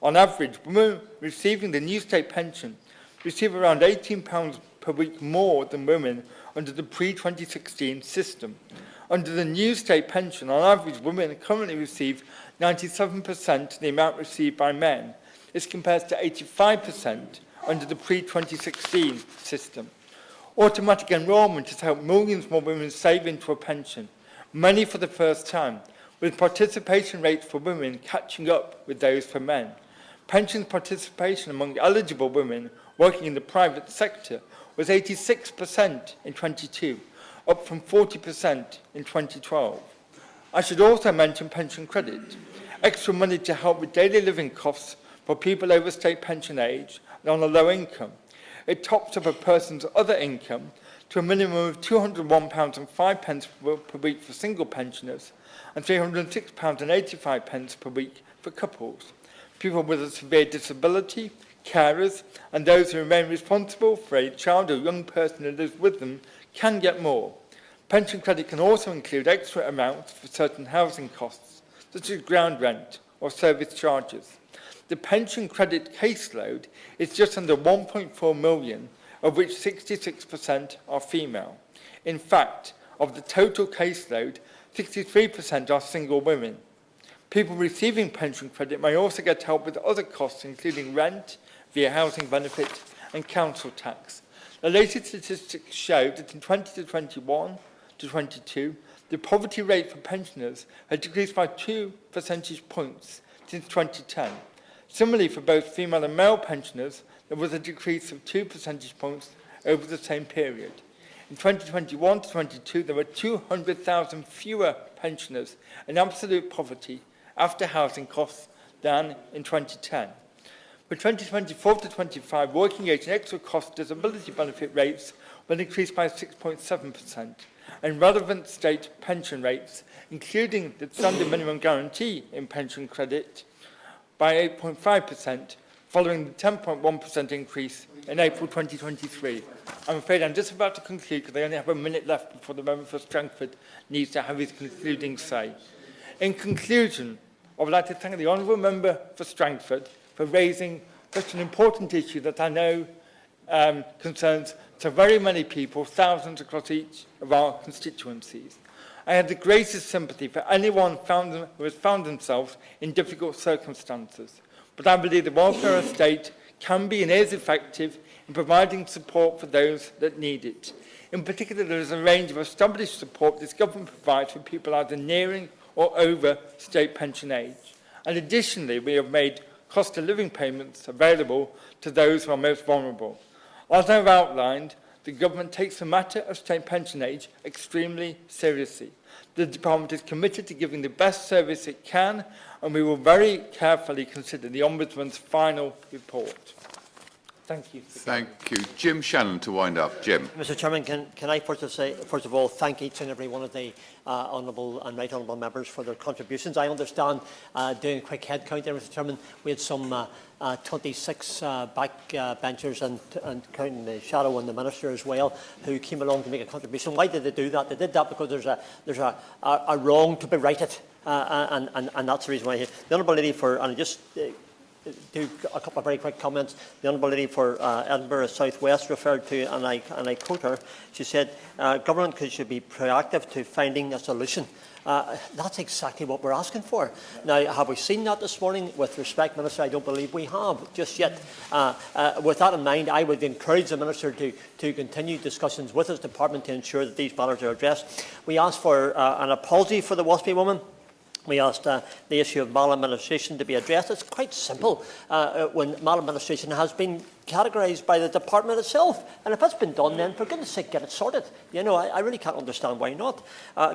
On average, women receiving the new state pension receive around £18 per week more than women under the pre-2016 system. Under the new state pension, on average, women currently receive 97% of the amount received by men. This compares to 85% under the pre-2016 system. Automatic enrolment has helped millions more women save into a pension, many for the first time, with participation rates for women catching up with those for men. Pension participation among eligible women working in the private sector was 86% in 22, up from 40% in 2012. I should also mention pension credit, extra money to help with daily living costs for people over state pension age and on a low income. It tops up a person's other income to a minimum of £201.05 per week for single pensioners and £306.85 per week for couples. People with a severe disability, carers and those who remain responsible for a child or young person who lives with them can get more. Pension credit can also include extra amounts for certain housing costs, such as ground rent or service charges. The pension credit caseload is just under 1.4 million, of which 66% are female. In fact, of the total caseload, 63% are single women. People receiving pension credit may also get help with other costs, including rent, via housing benefit and council tax. The latest statistics show that in 2021 to 22, the poverty rate for pensioners had decreased by 2 percentage points since 2010. Similarly, for both female and male pensioners, there was a decrease of 2 percentage points over the same period. In 2021 to 22, there were 200,000 fewer pensioners in absolute poverty after housing costs than in 2010. For 2024 to 25, working age and extra cost disability benefit rates will increase by 6.7%, and relevant state pension rates, including the standard minimum guarantee in pension credit, by 8.5%, following the 10.1% increase in April 2023. I'm afraid I'm just about to conclude because I only have a minute left before the member for Strangford needs to have his concluding say. In conclusion, I would like to thank the honourable member for Strangford for raising such an important issue that I know concerns so very many people, thousands across each of our constituencies. I have the greatest sympathy for anyone who has found themselves in difficult circumstances, but I believe the welfare state can be and is effective in providing support for those that need it. In particular, there is a range of established support this government provides for people either nearing or over state pension age. And additionally, we have made cost of living payments available to those who are most vulnerable. As I have outlined, the government takes the matter of state pension age extremely seriously. The department is committed to giving the best service it can, and we will very carefully consider the Ombudsman's final report. Thank you. Thank you. Jim Shannon to wind up. Jim. Mr. Chairman, can I first of all thank each and every one of the honourable and right honourable members for their contributions. I understand, doing a quick head count there, Mr. Chairman, we had some 26 backbenchers and counting the shadow and the minister as well, who came along to make a contribution. Why did they do that? They did that because there's a wrong to be righted, and that's the reason why. The honourable lady for, and just do a couple of very quick comments. The honourable lady for Edinburgh South West referred to, and I quote her, she said, government should be proactive to finding a solution. That's exactly what we're asking for. Now, have we seen that this morning? With respect, Minister, I don't believe we have just yet. With that in mind, I would encourage the Minister to continue discussions with his department to ensure that these matters are addressed. We asked for an apology for the Waspy woman. We asked the issue of maladministration to be addressed. It's quite simple. When maladministration has been categorised by the department itself. And if it's been done, then for goodness sake, get it sorted. You know, I really can't understand why not.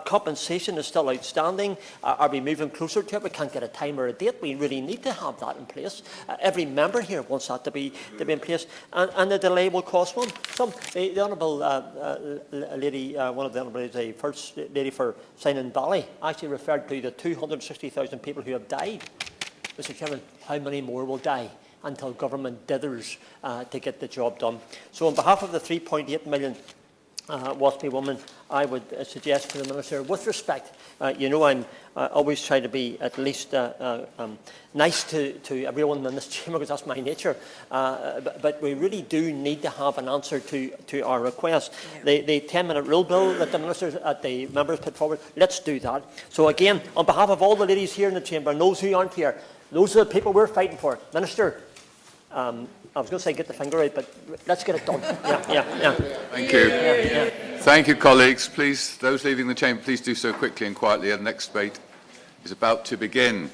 Compensation is still outstanding. Are we moving closer to it? We can't get a time or a date. We really need to have that in place. Every member here wants that to be in place. And the delay will cost some. The Honourable lady, one of the Honourable ladies, the First Lady for Shannon Valley, actually referred to the 260,000 people who have died. Mr Chairman, how many more will die until government dithers to get the job done? So on behalf of the 3.8 million WASPI women, I would suggest to the Minister, with respect, you know I'm always try to be at least nice to everyone in this chamber, because that's my nature, but we really do need to have an answer to our request. The 10-minute rule bill that the Ministers at the members put forward, let's do that. So again, on behalf of all the ladies here in the chamber and those who aren't here, those are the people we're fighting for. Minister, I was going to say get the finger out, but let's get it done. Yeah. Thank you. Thank you, colleagues. Please, those leaving the chamber, please do so quickly and quietly. The next debate is about to begin.